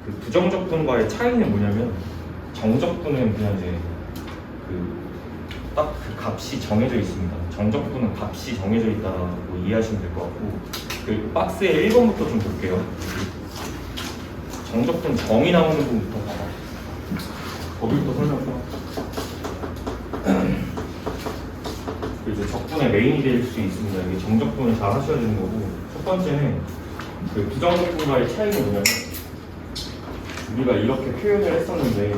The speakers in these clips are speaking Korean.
그 부정적분과의 차이는 뭐냐면 정적분은 그냥 이제 딱 그 값이 정해져 있습니다. 정적분은 값이 정해져 있다고 이해하시면 될 것 같고 그 박스의 1번부터 좀 볼게요. 정적분 정의 나오는 부분부터 봐봐. 거기부터 설명해봐. 이제 적분의 메인이 될 수 있습니다. 이게 정적분을 잘 하셔야 되는 거고 첫 번째는 그 부정적분과의 차이는 뭐냐면 우리가 이렇게 표현을 했었는데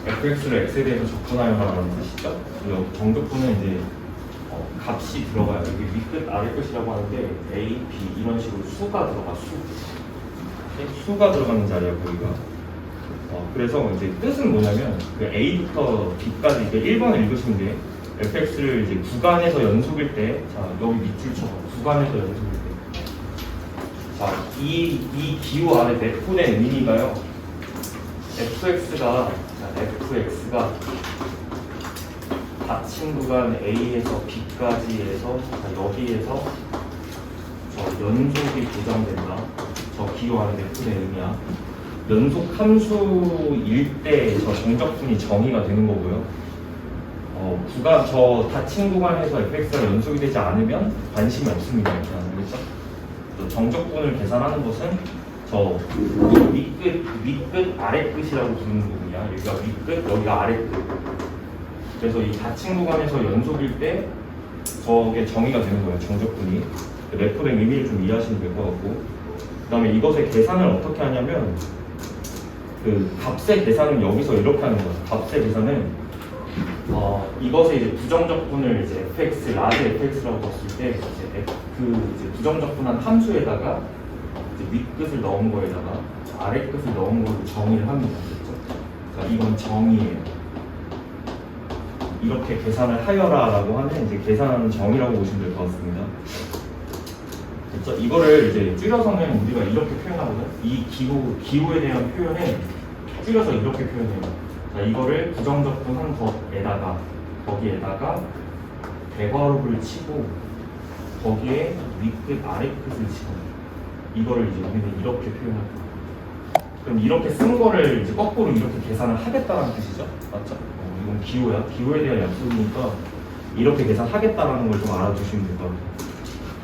fx를 x에 대해서 적분하여라는 뜻이죠. 정적분은 이제 값이 들어가요. 여기 윗끝 아래끝이라고 하는데 a, b 이런 식으로 수가 들어가 수가 들어가는 자리야 거기가. 그래서 이제 뜻은 뭐냐면 그 a부터 b까지 이게 1번을 읽으시면 돼. fx를 이제 구간에서 연속일 때, 자 여기 밑줄처럼 구간에서 연속일 때, 자 이 기호 아래 내포된 의미가요. fx가 닫힌 구간 A에서 B까지에서 여기에서 저 연속이 보장된다. 저 기호 안에 내포된 의미야. 연속 함수일 때 저 정적분이 정의가 되는 거고요. 구간 저 닫힌 구간에서 fx가 연속이 되지 않으면 관심이 없습니다. 그렇죠? 정적분을 계산하는 것은 저 윗끝 아래끝이라고 부르는 부분이야. 여기가 윗끝, 여기가 아래끝. 그래서 이 닫힌 구간에서 연속일 때 저게 정의가 되는 거예요. 정적분이. 내포된 의미를 좀 이해하시면 될 것 같고 그 다음에 이것의 계산을 어떻게 하냐면 그 값의 계산은 여기서 이렇게 하는 거예요. 값의 계산은 이것의 이제 부정적분을 이제 fx, 라지 fx라고 봤을 때 이제 부정적분한 함수에다가 이제 윗끝을 넣은 거에다가 아래끝을 넣은 걸로 정의를 합니다. 그렇죠? 자, 이건 정의예요. 이렇게 계산을 하여라라고 하면 이제 계산하는 정의라고 보시면 될 것 같습니다. 그렇죠? 이거를 이제 줄여서는 우리가 이렇게 표현하거든. 이 기호에 대한 표현을 줄여서 이렇게 표현해요. 자, 이거를 부정적분한 것에다가 거기에다가 대괄호를 치고 거기에 윗끝 아래끝을 치고 이거를 이제 우리는 이렇게 표현할 거예요. 그럼 이렇게 쓴 거를 이제 거꾸로 이렇게 계산을 하겠다는 뜻이죠. 맞죠? 이건 기호야. 기호에 대한 약속이니까 이렇게 계산하겠다라는 걸 좀 알아두시면 될 것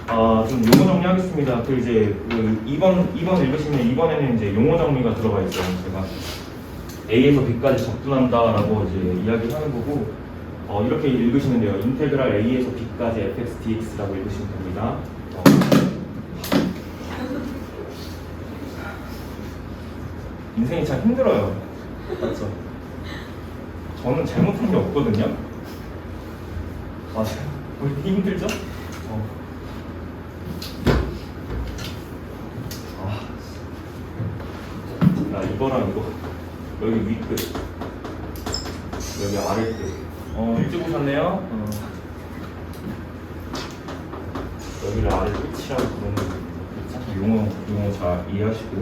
같아요. 좀 용어 정리하겠습니다. 그 이제 그 2번 읽으시면 2번에는 이제 용어 정리가 들어가 있어요. 제가 A에서 B까지 적분한다라고 이제 이야기를 하는 거고 이렇게 읽으시면 돼요. 인테그랄 A에서 B까지 fx dx라고 읽으시면 됩니다. 인생이 참 힘들어요. 맞죠? 저는 잘못한 게 없거든요. 맞아요. 왜 이렇게 힘들죠? 이거랑 이거 여기 윗끝 여기 아래끝 일찍 오셨네요. 여기를 아래끝이라고 부르는 거죠. 용어 잘 이해하시고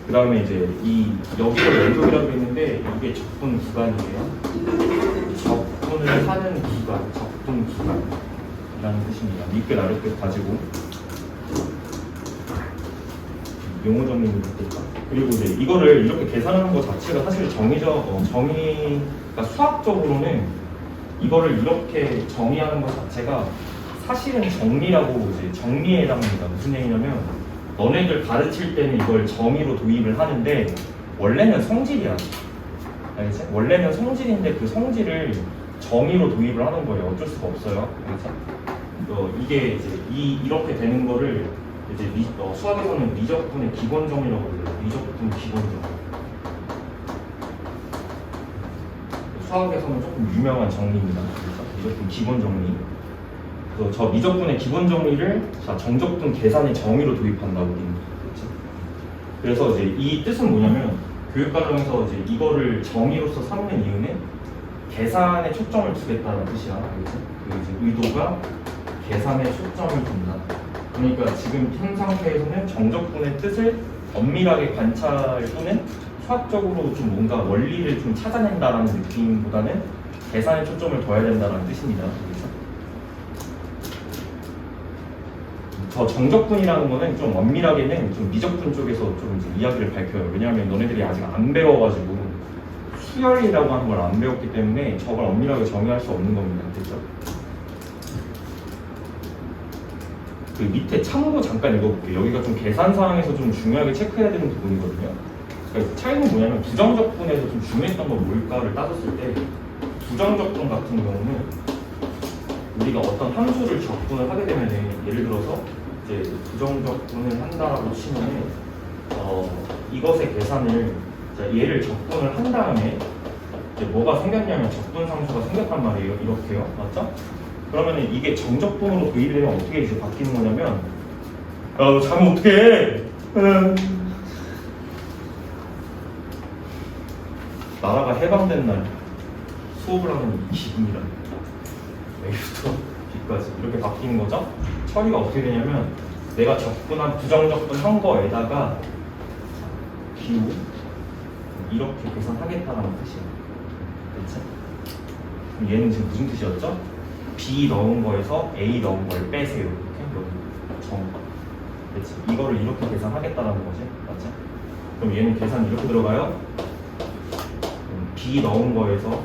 그 다음에 이제 이 여기가 연속이라고 했는데 이게 적분 구간이에요. 적분을 하는 구간, 적분 구간이라는 뜻입니다. 윗끝 아래끝 가지고 용어 정리를 듣겠다. 그리고 이제 이거를 이렇게 계산하는 것 자체가 사실 정의가 수학적으로는 이거를 이렇게 정의하는 것 자체가 사실은 정리라고 이제 정리에 해당합니다. 무슨 얘기냐면 너네들 가르칠 때는 이걸 정의로 도입을 하는데 원래는 성질이야. 알겠지? 원래는 성질인데 그 성질을 정의로 도입을 하는 거예요. 어쩔 수가 없어요. 알겠지? 이게 이제 이렇게 되는 거를 이제 수학에서는 미적분의 기본정의라고 불러요. 미적분 기본정의. 수학에서는 조금 유명한 정리입니다. 미적분 기본정의. 그래서 저 미적분의 기본정의를 정적분 계산의 정의로 도입한다고 우리는. 그렇죠? 그래서 이제 이 뜻은 뭐냐면 교육과정에서 이제 이거를 정의로서 삼는 이유는 계산에 초점을 두겠다는 뜻이야. 알겠지? 그 이제 의도가 계산에 초점을 둔다. 그러니까 지금 현 상태에서는 정적분의 뜻을 엄밀하게 관찰 또는 수학적으로 좀 뭔가 원리를 좀 찾아낸다라는 느낌보다는 계산에 초점을 둬야 된다는 뜻입니다. 그래서 저 정적분이라는 거는 좀 엄밀하게는 좀 미적분 쪽에서 좀 이제 이야기를 밝혀요. 왜냐하면 너네들이 아직 안 배워가지고 수열이라고 하는 걸 안 배웠기 때문에 저걸 엄밀하게 정의할 수 없는 겁니다. 됐죠? 그 밑에 참고 잠깐 읽어볼게요. 여기가 좀 계산 사항에서 좀 중요하게 체크해야 되는 부분이거든요. 그러니까 차이는 뭐냐면 부정적분에서 좀 중요했던 건 뭘까를 따졌을 때 부정적분 같은 경우는 우리가 어떤 함수를 적분을 하게 되면 예를 들어서 이제 부정적분을 한다라고 치면은 이것의 계산을 얘를 적분을 한 다음에 이제 뭐가 생겼냐면 적분상수가 생겼단 말이에요. 이렇게요. 맞죠? 그러면은 이게 정적분으로 도입이 되면 어떻게 이제 바뀌는 거냐면 자면 어떡해 나라가 해방된 날 수업을 하는 이 기분이라 A부터 B까지 이렇게 바뀌는 거죠. 처리가 어떻게 되냐면 내가 적분한 부정적분 한 거에다가 기호 이렇게 계산하겠다라는 뜻이에요. 그렇지? 그럼 얘는 지금 무슨 뜻이었죠? B 넣은 거에서 A 넣은 걸 빼세요. 이렇게 여기 정. 그렇지? 이거를 이렇게 계산하겠다라는 거지. 맞지? 그럼 얘는 계산 이렇게 들어가요. B 넣은 거에서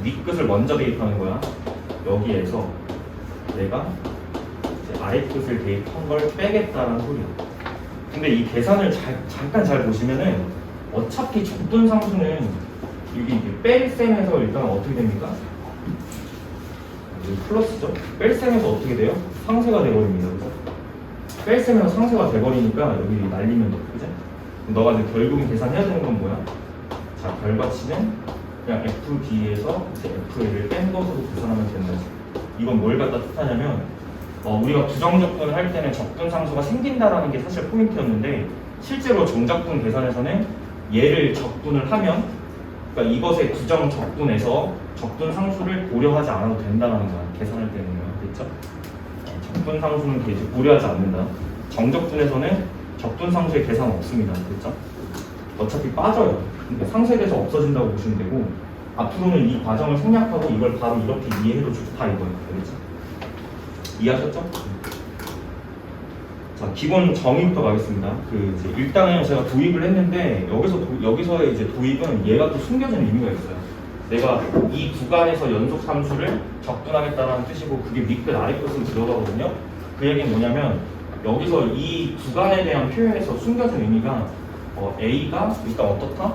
윗끝을 먼저 대입하는 거야. 여기에서 내가 이제 아랫끝을 대입한 걸 빼겠다는 소리야. 근데 이 계산을 잠깐 잘 보시면은 어차피 적분상수는 여기 뺄 셈에서 일단 어떻게 됩니까? 여기 플러스죠? 뺄 셈에서 어떻게 돼요? 상쇄가 돼버립니다. 그죠? 뺄 셈에서 상쇄가 돼버리니까 여기 날리면 돼. 그죠? 너가 이제 결국은 계산해야 되는 건 뭐야? 자, 결과치는 그냥 FB에서 이제 FA를 뺀 것으로 계산하면 된다. 이건 뭘 갖다 뜻하냐면 우리가 부정적분을 할 때는 적분상수가 생긴다라는 게 사실 포인트였는데 실제로 정적분 계산에서는 얘를 적분을 하면 그러니까 이것의 부정적분에서 적분상수를 고려하지 않아도 된다는 거야. 계산할 때는요. 됐죠? 적분상수는 이제 고려하지 않는다. 정적분에서는 적분상수의 계산 없습니다. 됐죠? 어차피 빠져요. 그러니까 상쇄돼서 없어진다고 보시면 되고 앞으로는 이 과정을 생략하고 이걸 바로 이렇게 이해해도 좋다 이거예요. 알겠죠? 이해하셨죠? 자, 기본 정의부터 가겠습니다. 이제 일단은 제가 도입을 했는데 여기서의 이제 도입은 얘가 또 숨겨진 의미가 있어요. 내가 이 구간에서 연속 함수를 적분하겠다는 뜻이고 그게 밑끝 아랫끝으로 들어가거든요. 그 얘기는 뭐냐면 여기서 이 구간에 대한 표현에서 숨겨진 의미가 A가 일단 어떻다?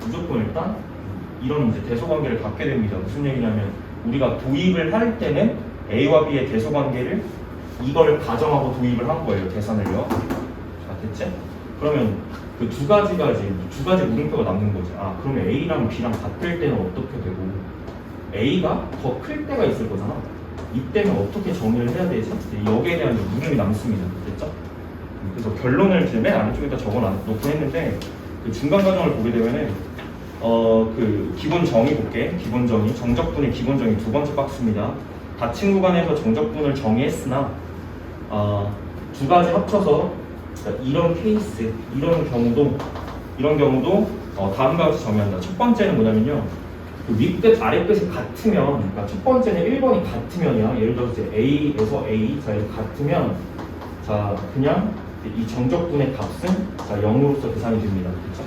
무조건 일단 이런 이제 대소관계를 갖게 됩니다. 무슨 얘기냐면 우리가 도입을 할 때는 A와 B의 대소관계를 이걸 가정하고 도입을 한 거예요. 계산을요. 자, 됐지? 그러면 그 두 가지가 이제 두 가지 물음표가 남는 거지. 그러면 A랑 B랑 같을 때는 어떻게 되고 A가 더 클 때가 있을 거잖아. 이때는 어떻게 정의를 해야 되지? 여기에 대한 물음이 남습니다. 됐죠? 그래서 결론을 이제 맨 아래쪽에다 적어놓고 했는데 그 중간 과정을 보게 되면은 그 기본 정의 볼게. 기본 정의, 정적분의 기본 정의 두 번째 박스입니다. 닫힌 구간에서 정적분을 정의했으나 두 가지 합쳐서 이런 케이스, 이런 경우도 다음과 같이 정의한다. 첫 번째는 뭐냐면요. 그 윗끝, 아랫끝이 같으면, 그러니까 첫 번째는 1번이 같으면이야. 예를 들어서 이제 A에서 A, 자, 이렇게 같으면, 자, 그냥 이 정적분의 값은 자, 0으로서 계산이 됩니다. 그렇죠?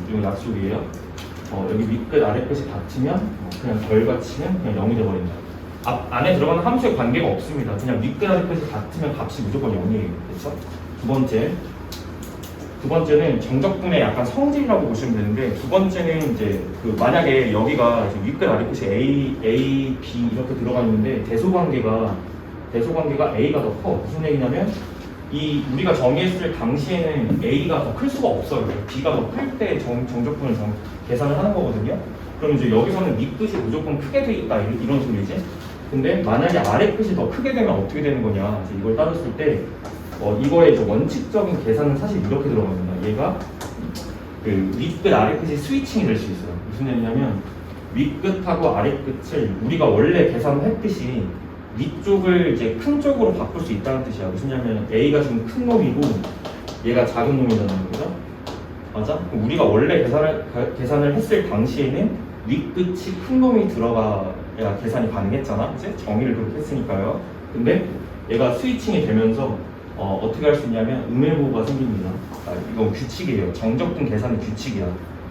이건 약속이에요. 여기 윗끝, 아랫끝이 같으면 그냥 결과치는 그냥 0이 되어버린다. 안에 들어가는 함수의 관계가 없습니다. 그냥 윗끝, 아랫끝이 같으면 값이 무조건 0이에요. 그렇죠? 두 번째는 정적분의 약간 성질이라고 보시면 되는데 두 번째는 이제 그 만약에 여기가 이제 윗끝 아랫끝이 A, B 이렇게 들어가 있는데 대소관계가 A가 더 커. 무슨 얘기냐면 우리가 정의했을 당시에는 A가 더 클 수가 없어요. B가 더 클 때 정적분을 계산을 하는 거거든요. 그럼 이제 여기서는 윗끝이 무조건 크게 돼 있다 이런 소리지. 근데 만약에 아랫끝이 더 크게 되면 어떻게 되는 거냐. 이제 이걸 따졌을 때 이거의 이제 원칙적인 계산은 사실 이렇게 들어갑니다. 얘가 그 윗끝 아랫끝이 스위칭이 될 수 있어요. 무슨 얘기냐면 윗끝하고 아랫끝을 우리가 원래 계산했듯이 위쪽을 이제 큰 쪽으로 바꿀 수 있다는 뜻이야. 무슨 얘기냐면 A가 지금 큰 놈이고 얘가 작은 놈이라는 거죠. 맞아? 그럼 우리가 원래 계산을 했을 당시에는 윗끝이 큰 놈이 들어가야 계산이 가능했잖아. 이제 정의를 그렇게 했으니까요. 근데 얘가 스위칭이 되면서 어떻게 할 수 있냐면 음해보호가 생깁니다. 이건 규칙이에요. 정적분 계산의 규칙이야.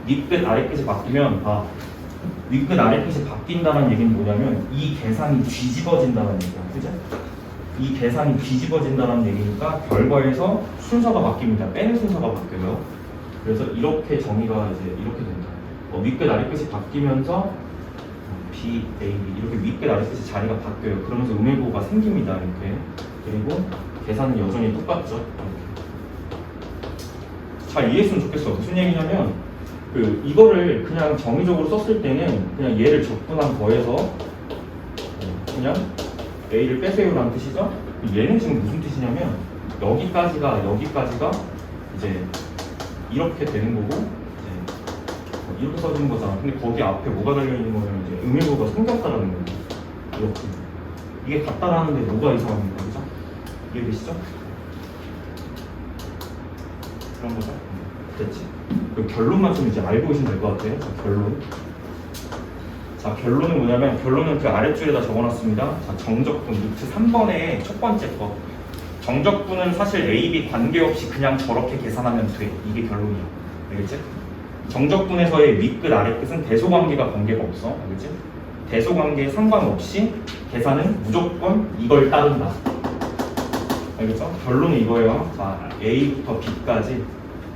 윗끝 아래끝이 바뀌면 윗끝 아래끝이 바뀐다는 얘기는 뭐냐면 이 계산이 뒤집어진다는 얘기야. 그죠? 이 계산이 뒤집어진다는 얘기니까 결과에서 순서가 바뀝니다. 빼는 순서가 바뀌어요. 그래서 이렇게 정의가 이제 이렇게 된다. 윗끝 아래끝이 바뀌면서 B, A, B 이렇게 윗끝 아래끝이 자리가 바뀌어요. 그러면서 음해보호가 생깁니다. 이렇게. 그리고 계산은 여전히 똑같죠. 이렇게. 잘 이해했으면 좋겠어. 무슨 얘기냐면 이거를 그냥 정의적으로 썼을 때는 그냥 얘를 적분한 거에서 그냥 A를 빼세요라는 뜻이죠. 얘는 지금 무슨 뜻이냐면 여기까지가 이제 이렇게 되는 거고 이제 이렇게 써주는 거잖아. 근데 거기 앞에 뭐가 달려있는 거냐면 이제 음해보호가 생겼다라는 거예요. 이렇게. 이게 같다라는 데 뭐가 이상합니까? 그죠? 이해되시죠? 그런 거죠? 됐지? 그 결론만 좀 이제 알고 계시면 될 것 같아요. 자, 결론. 자, 결론은 뭐냐면 결론은 그 아랫줄에다 적어놨습니다. 자, 정적분 루트 3번의 첫 번째 거. 정적분은 사실 A, B 관계없이 그냥 저렇게 계산하면 돼. 이게 결론이야. 알겠지? 정적분에서의 윗끝, 아래끝은 대소관계가 관계가 없어. 알겠지? 대소관계에 상관없이 계산은 무조건 이걸 따른다. 알겠죠? 결론은 이거예요. 자, A부터 B까지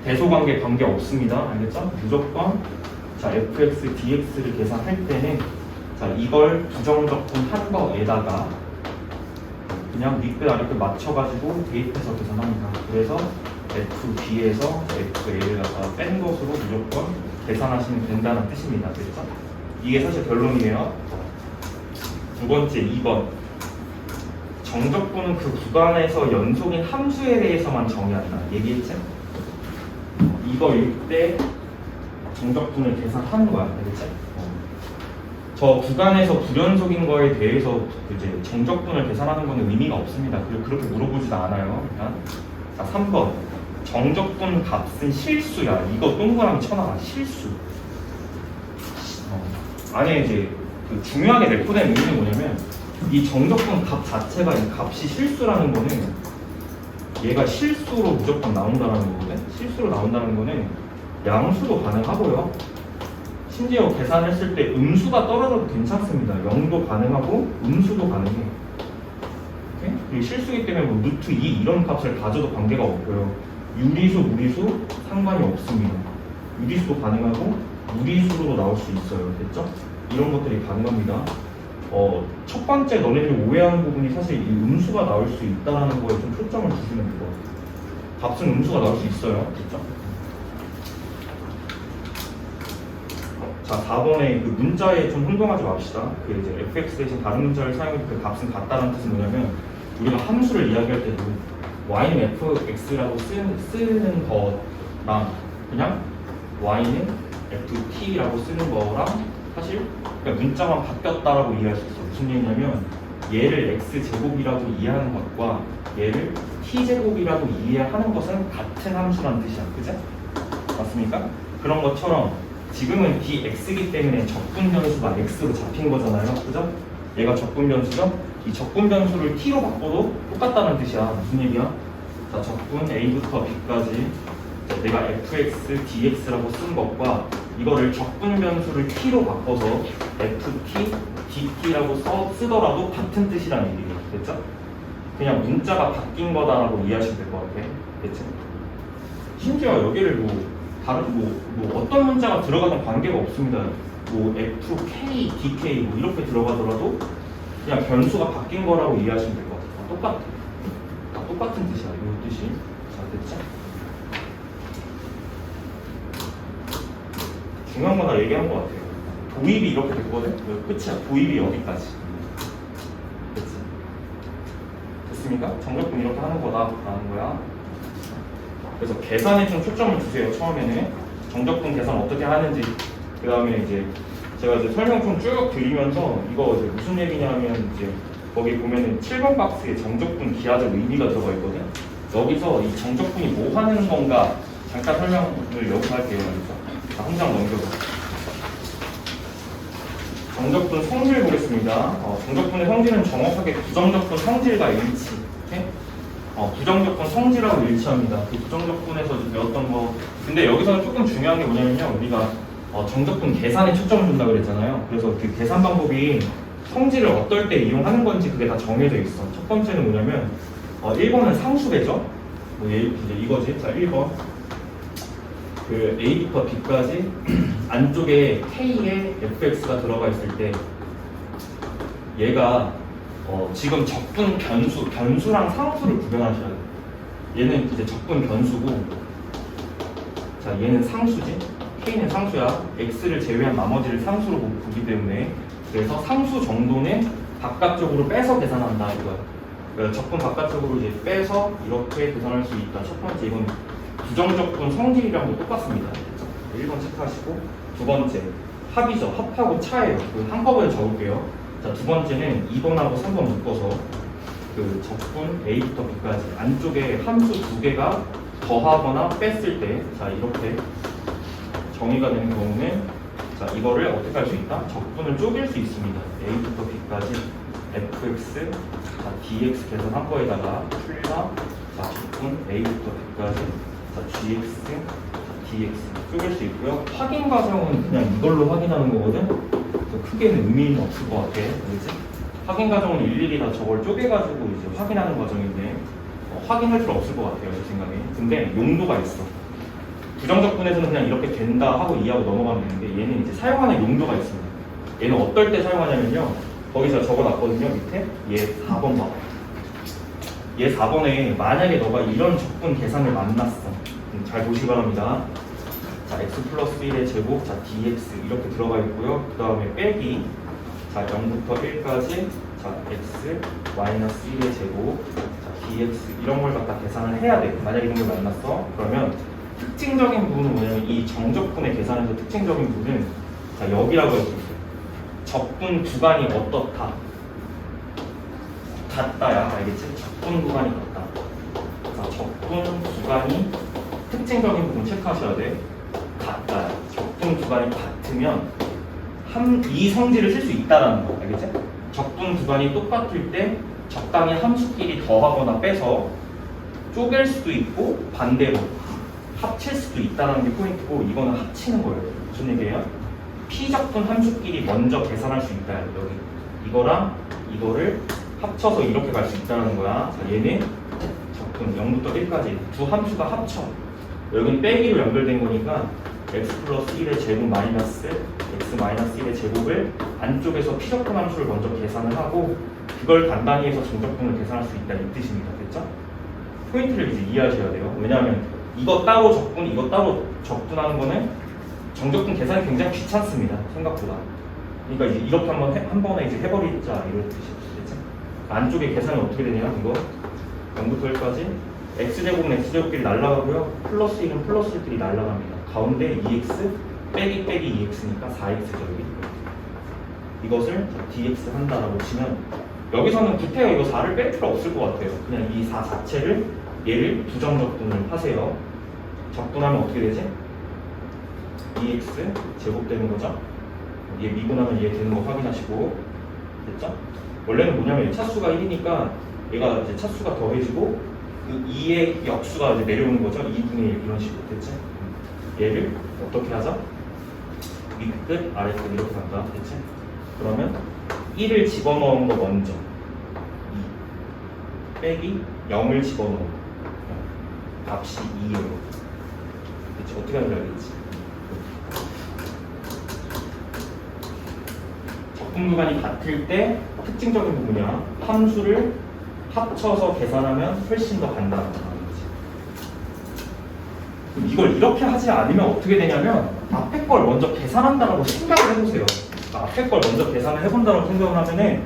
대소관계 관계 없습니다. 알겠죠? 무조건 자 fx, dx를 계산할 때는 자 이걸 부정적분 한 거에다가 그냥 윗끝 아랫끝 맞춰가지고 대입해서 계산합니다. 그래서 fb에서 fa를 갖다가 뺀 것으로 무조건 계산하시면 된다는 뜻입니다. 그렇죠? 이게 사실 결론이에요. 두 번째 2번 정적분은 그 구간에서 연속인 함수에 대해서만 정의한다. 얘기했지? 이거일 때 정적분을 계산하는 거야. 알겠지? 저 구간에서 불연속인 거에 대해서 이제 정적분을 계산하는 거는 의미가 없습니다. 그리고 그렇게 물어보지도 않아요. 일단. 자, 3번. 정적분 값은 실수야. 이거 동그라미 쳐놔라. 실수. 안에 이제 중요하게 내포된 의미는 뭐냐면 이 정적분 값 자체가 이 값이 실수라는 거는 얘가 실수로 무조건 나온다는 거거든. 실수로 나온다는 거는 양수도 가능하고요. 심지어 계산했을 때 음수가 떨어져도 괜찮습니다. 0도 가능하고 음수도 가능해. 오케이? 그리고 실수기 때문에 뭐 루트 2 이런 값을 가져도 관계가 없고요. 유리수, 무리수 상관이 없습니다. 유리수도 가능하고 무리수로도 나올 수 있어요. 됐죠? 이런 것들이 가능합니다. 첫 번째 너네들이 오해하는 부분이 사실 이 음수가 나올 수 있다는 거에 좀 초점을 주시면 될 것 같아요. 값은 음수가 나올 수 있어요. 됐죠? 자, 4번에 그 문자에 좀 혼동하지 맙시다. 그 이제 fx 대신 다른 문자를 사용해서 그 값은 같다는 뜻은 뭐냐면 우리가 함수를 이야기할 때도 y는 fx라고 쓰는 거랑 그냥 y는 ft라고 쓰는 거랑 사실 그러니까 문자만 바뀌었다라고 이해할 수 있어. 무슨 얘기냐면 얘를 x제곱이라고 이해하는 것과 얘를 t제곱이라고 이해하는 것은 같은 함수라는 뜻이야. 그죠? 맞습니까? 그런 것처럼 지금은 dx이기 때문에 적분 변수가 x로 잡힌 거잖아요. 그죠? 얘가 적분 변수죠? 이 적분 변수를 t로 바꿔도 똑같다는 뜻이야. 무슨 얘기야? 자, 적분 a부터 b까지 내가 fx, dx라고 쓴 것과 이거를 적분 변수를 t로 바꿔서 ft, dt라고 쓰더라도 같은 뜻이라는 얘기예요. 됐죠? 그냥 문자가 바뀐 거다라고 이해하시면 될 것 같아요. 됐죠? 심지어 여기를 다른 어떤 문자가 들어가든 관계가 없습니다. fk, dk 이렇게 들어가더라도 그냥 변수가 바뀐 거라고 이해하시면 될 것 같아요. 똑같은 뜻이야. 이 뜻이. 자, 됐죠? 중요한 거 다 얘기한 것 같아요. 도입이 이렇게 됐거든? 끝이야. 도입이 여기까지. 됐지? 됐습니까? 정적분 이렇게 하는 거다라는 거야. 그래서 계산에 좀 초점을 주세요. 처음에는 정적분 계산 어떻게 하는지, 그 다음에 이제 제가 이제 설명 좀 쭉 드리면서 이거 이제 무슨 얘기냐면 이제 거기 보면은 7번 박스에 정적분 기하적 의미가 들어가 있거든. 여기서 이 정적분이 뭐 하는 건가 잠깐 설명을 여기서 할게요. 자, 한 장 넘겨봐. 정적분 성질 보겠습니다. 정적분의 성질은 정확하게 부정적분 성질과 일치. 오케이? 부정적분 성질하고 일치합니다. 그 부정적분에서 배웠던 거. 근데 여기서는 조금 중요한 게 뭐냐면요. 우리가 정적분 계산에 초점을 준다 그랬잖아요. 그래서 그 계산 방법이 성질을 어떨 때 이용하는 건지 그게 다 정해져 있어. 첫 번째는 뭐냐면 1번은 상수배죠. 이제 이거지. 자, 1번. 그 A부터 B까지 안쪽에 K에 fx가 들어가 있을 때 얘가 지금 적분 변수랑 상수를 구별하셔야 돼요. 얘는 이제 적분 변수고, 자 얘는 상수지. K는 상수야. X를 제외한 나머지를 상수로 보기 때문에 그래서 상수 정도는 바깥쪽으로 빼서 계산한다 이거야. 그러니까 적분 바깥쪽으로 이제 빼서 이렇게 계산할 수 있다. 첫 번째 이건 부정적분 성질이랑도 똑같습니다. 1번 체크하시고, 두 번째 합이죠. 합하고 차예요. 그 한꺼번에 적을게요. 자, 두 번째는 2번하고 3번 묶어서 그 적분 A부터 B까지 안쪽에 함수 두 개가 더하거나 뺐을 때, 자 이렇게 정의가 되는 경우는 자 이거를 어떻게 할 수 있다? 적분을 쪼갤 수 있습니다. A부터 B까지 fx 자 dx 계산한 거에다가 풀라 자 적분 A부터 B까지 자 gx 자 dx 쪼갤 수 있고요. 확인 과정은 그냥 이걸로 확인하는 거거든. 크게는 의미는 없을 것 같아. 그렇지? 확인 과정은 일일이 다 저걸 쪼개가지고 이제 확인하는 과정인데 확인할 필요 없을 것 같아요. 제 생각에. 근데 용도가 있어. 부정적분에서는 그냥 이렇게 된다 하고 이해하고 넘어가면 되는데 얘는 이제 사용하는 용도가 있습니다. 얘는 어떨 때 사용하냐면요. 거기 제가 적어놨거든요. 밑에 얘 4번 봐봐. 얘 4번에 만약에 너가 이런 적분 계산을 만났어. 잘 보시기 바랍니다. 자, x 플러스 1의 제곱, 자, dx 이렇게 들어가 있고요. 그 다음에 빼기, 자, 0부터 1까지, 자, x 마이너스 1의 제곱, 자, dx 이런 걸 갖다 계산을 해야 돼. 만약에 이런 걸 만났어. 그러면 특징적인 부분은 뭐냐면 이 정적분의 계산에서 특징적인 부분은 자, 여기라고 할 수 있어요. 적분 구간이 어떻다. 같다야. 알겠지? 적분 구간이 같다. 자, 적분 구간이 특징적인 부분 체크하셔야 돼. 같다. 적분 구간이 같으면 이 성질을 쓸 수 있다라는 거. 알겠지? 적분 구간이 똑같을 때 적당히 함수끼리 더하거나 빼서 쪼갤 수도 있고 반대로 합칠 수도 있다는 게 포인트고, 이거는 합치는 거예요. 무슨 얘기예요? 피적분 함수끼리 먼저 계산할 수 있다. 여기 이거랑 이거를 합쳐서 이렇게 갈 수 있다는 거야. 자, 얘는 적분 0부터 1까지 두 함수가 합쳐. 여기는 빼기로 연결된 거니까 x 플러스 1의 제곱 마이너스 x 마이너스 1의 제곱을 안쪽에서 피적분 함수를 먼저 계산을 하고 그걸 간단히 해서 정적분을 계산할 수 있다 이 뜻입니다. 됐죠? 포인트를 이제 이해하셔야 돼요. 왜냐하면 이거 따로 적분, 이거 따로 적분하는 거는 정적분 계산이 굉장히 귀찮습니다. 생각보다. 그러니까 이제 이렇게 한 번에 이제 해버리자 이런 뜻이죠. 안쪽에 계산이 어떻게 되냐? 이거 0부터 1까지 x제곱은 x제곱끼리 날아가고요. 플러스 1은 플러스 1끼리 날아갑니다. 가운데 2x 빼기 2x니까 4x죠. 여기. 이것을 dx 한다라고 치면 여기서는 구태여 이거 4를 뺄 필요 없을 것 같아요. 그냥 이 4 자체를 얘를 부정적분을 하세요. 적분하면 어떻게 되지? 2x 제곱되는 거죠. 얘 미분하면 얘 되는 거 확인하시고, 됐죠? 원래는 뭐냐면 차수가 1이니까 얘가 이제 차수가 더해지고 그 2의 역수가 이제 내려오는 거죠. 2분의 1 이런 식으로. 됐지? 얘를 어떻게 하자? 윗끝 아래끝 이렇게 간다. 됐지? 그러면 1을 집어넣은 거 먼저 2 빼기 0을 집어넣은 거 값이 2예요. 그치? 어떻게 하는지 알겠지? 적분 구간이 같을 때 특징적인 부분이야. 함수를 합쳐서 계산하면 훨씬 더 간단하다는 거지. 그럼 이걸 이렇게 하지 않으면 어떻게 되냐면 앞에 걸 먼저 계산한다고 생각을 해보세요. 앞에 걸 먼저 계산을 해본다고 생각을 하면은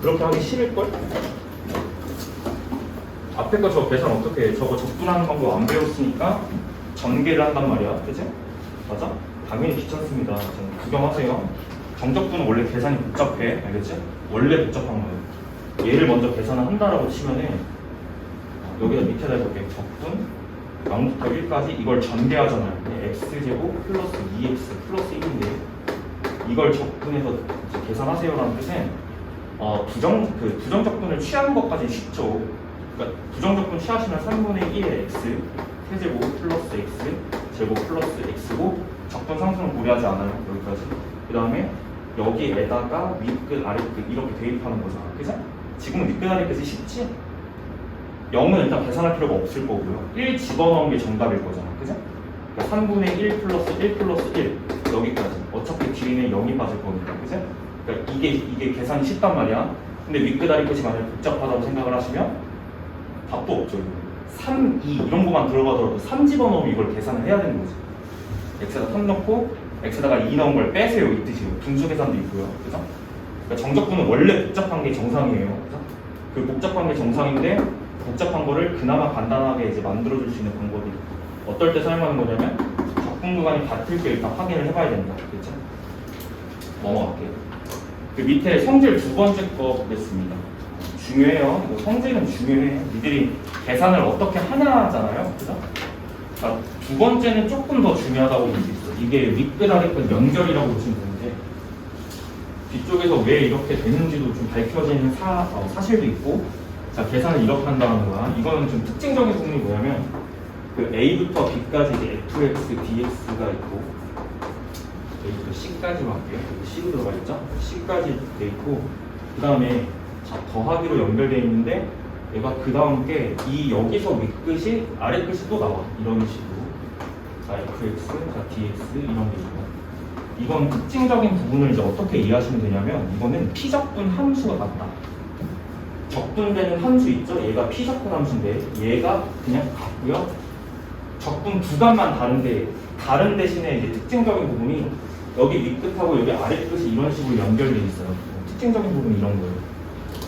그렇게 하기 싫을걸? 앞에 거 저거 계산 어떻게 해? 저거 적분하는 방법 안 배웠으니까 전개를 한단 말이야. 그치? 맞아? 당연히 귀찮습니다. 구경하세요. 정적분은 원래 계산이 복잡해. 알겠지? 원래 복잡한 거예요. 얘를 먼저 계산을 한다라고 치면은 여기다 밑에다 해볼게. 적분 0부터 1까지 이걸 전개하잖아요. x제곱 플러스 2x 플러스 1인데 이걸 적분해서 이제 계산하세요라는 뜻은 부정적분을 취하는 것까지 쉽죠. 그러니까 부정적분 취하시면 3분의 1의 x 세제곱 플러스 x 제곱 플러스 x고 적분 상승은 고려하지 않아요. 여기까지. 그 다음에 여기에다가 윗끝 아랫끝 이렇게 대입하는 거잖아. 그죠? 지금은 윗끝 아랫끝이 쉽지? 0은 일단 계산할 필요가 없을 거고요. 1 집어넣은 게 정답일 거잖아. 그죠? 그러니까 3분의 1 플러스 1 플러스 1 여기까지. 어차피 뒤에는 0이 빠질 거니까. 그죠? 그러니까 이게 계산이 쉽단 말이야. 근데 윗끝 아랫끝이 만약에 복잡하다고 생각을 하시면 답도 없죠. 3, 2 이런 거만 들어가더라도 3 집어넣으면 이걸 계산을 해야 되는 거지. x에다 3 넣고 x에다가 2 넣은 걸 빼세요. 이 뜻이에요. 분수 계산도 있고요. 그죠? 그러니까 정적분은 원래 복잡한 게 정상이에요. 그죠? 그 복잡한 게 정상인데 복잡한 거를 그나마 간단하게 이제 만들어줄 수 있는 방법이 어떨 때 사용하는 거냐면 적분 구간이 같을 때 일단 확인을 해봐야 된다. 그렇죠? 넘어갈게요. 그 밑에 성질 두 번째 거 보겠습니다. 중요해요. 뭐 성질은 중요해. 니들이 계산을 어떻게 하냐잖아요. 그죠? 자, 두 번째는 조금 더 중요하다고 볼 수 있어. 이게 윗끝 아랫끝 연결이라고 보시면 되는데 뒤쪽에서 왜 이렇게 되는지도 좀 밝혀지는 사실도 있고 자 계산을 이렇게 한다는 거야. 이거는 좀 특징적인 부분이 뭐냐면 그 A부터 B까지 이제 fx, dx가 있고 A부터 C까지 할게요. C로 들어가 있죠? C까지 돼 있고 그 다음에 더하기로 연결되어 있는데 얘가 그 다음 게 이 여기서 윗끝이 아랫끝이 또 나와. 이런 식으로 자 fx, 자 dx 이런 게 있고 이건 특징적인 부분을 이제 어떻게 이해하시면 되냐면 이거는 피적분 함수가 같다. 적분되는 함수 있죠? 얘가 피적분 함수인데 얘가 그냥 같고요. 적분 구간만 다른데 다른 대신에 이제 특징적인 부분이 여기 윗끝하고 여기 아랫끝이 이런 식으로 연결되어 있어요. 특징적인 부분이 이런 거예요.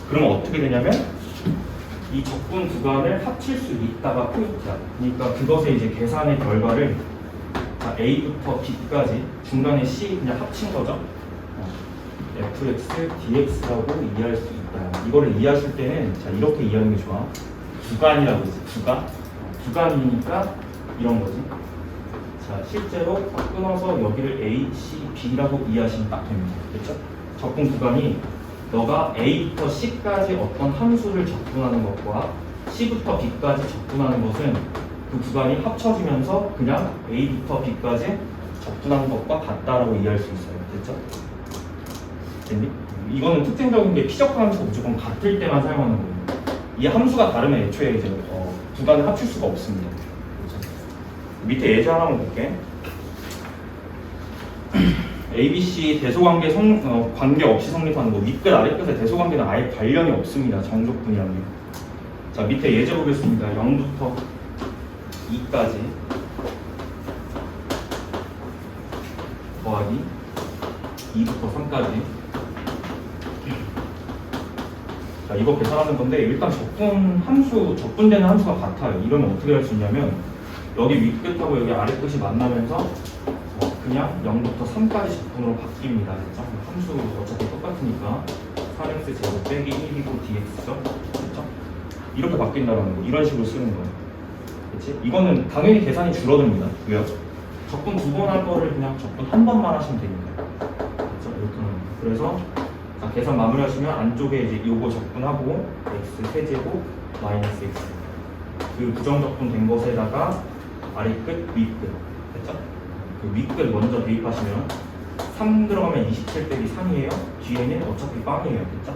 그러면 어떻게 되냐면 이 적분 구간을 합칠 수 있다가 포인트야. 그러니까 그것의 이제 계산의 결과를 A부터 B까지 중간에 C 그냥 합친 거죠. fx, dx라고 이해할 수 있다. 이거를 이해하실 때는 자 이렇게 이해하는 게 좋아. 구간이라고 있지. 구간이니까 이런 거지. 자 실제로 끊어서 여기를 A, C, B라고 이해하시면 딱 됩니다. 그렇죠? 적분 구간이 너가 A부터 C까지 어떤 함수를 적분하는 것과 C부터 B까지 적분하는 것은 그 구간이 합쳐지면서 그냥 A부터 B까지 적분하는 것과 같다라고 이해할 수 있어요. 됐죠? 됐니? 이거는 특징적인 게 피적분 함수가 무조건 같을 때만 사용하는 거예요. 이 함수가 다르면 애초에 이제 구간을 합칠 수가 없습니다. 그렇죠? 밑에 예제 하나만 볼게. ABC 대소관계 관계 없이 성립하는 거 윗끝 아랫끝의 대소관계는 아예 관련이 없습니다. 정적분이라는 게. 자 밑에 예제 보겠습니다. 0부터 2까지 더하기 2부터 3까지. 자 이거 계산하는 건데 일단 적분되는 함수가 같아요. 이러면 어떻게 할 수 있냐면 여기 윗끝하고 여기 아랫끝이 만나면서 그냥 0부터 3까지 적분으로 바뀝니다. 그렇죠? 함수 어차피 똑같으니까 4x 제곱 빼기 1이고 dx죠? 그렇죠? 이렇게 바뀐다는 거. 이런 식으로 쓰는 거예요. 그렇지? 이거는 당연히 계산이 줄어듭니다. 왜요? 적분 두 번 할 거를 그냥 적분 한 번만 하시면 됩니다. 그렇죠? 이렇게 하는 거예요. 그래서 자, 계산 마무리하시면 안쪽에 이제 요거 적분하고 x 세제곱 마이너스 x 그 부정적분 된 것에다가 아래끝 윗끝 됐죠? 그 윗끝 먼저 대입하시면 3 들어가면 27 빼기 3이에요. 뒤에는 어차피 빵이에요. 그쵸?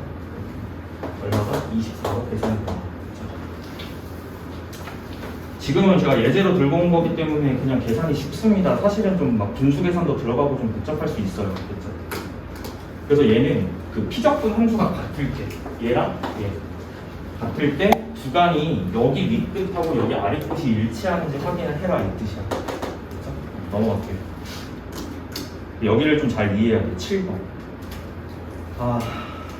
얼마가? 24로 계산했다. 지금은 제가 예제로 들고 온 거기 때문에 그냥 계산이 쉽습니다. 사실은 좀 막 분수 계산도 들어가고 좀 복잡할 수 있어요. 그쵸? 그래서 얘는 그 피적분 함수가 같을 때 얘랑 얘 같을 때 구간이 여기 윗끝하고 여기 아랫끝이 일치하는지 확인을 해라 이 뜻이야. 그쵸? 넘어갈게요. 여기를 좀 잘 이해해야 돼. 7번.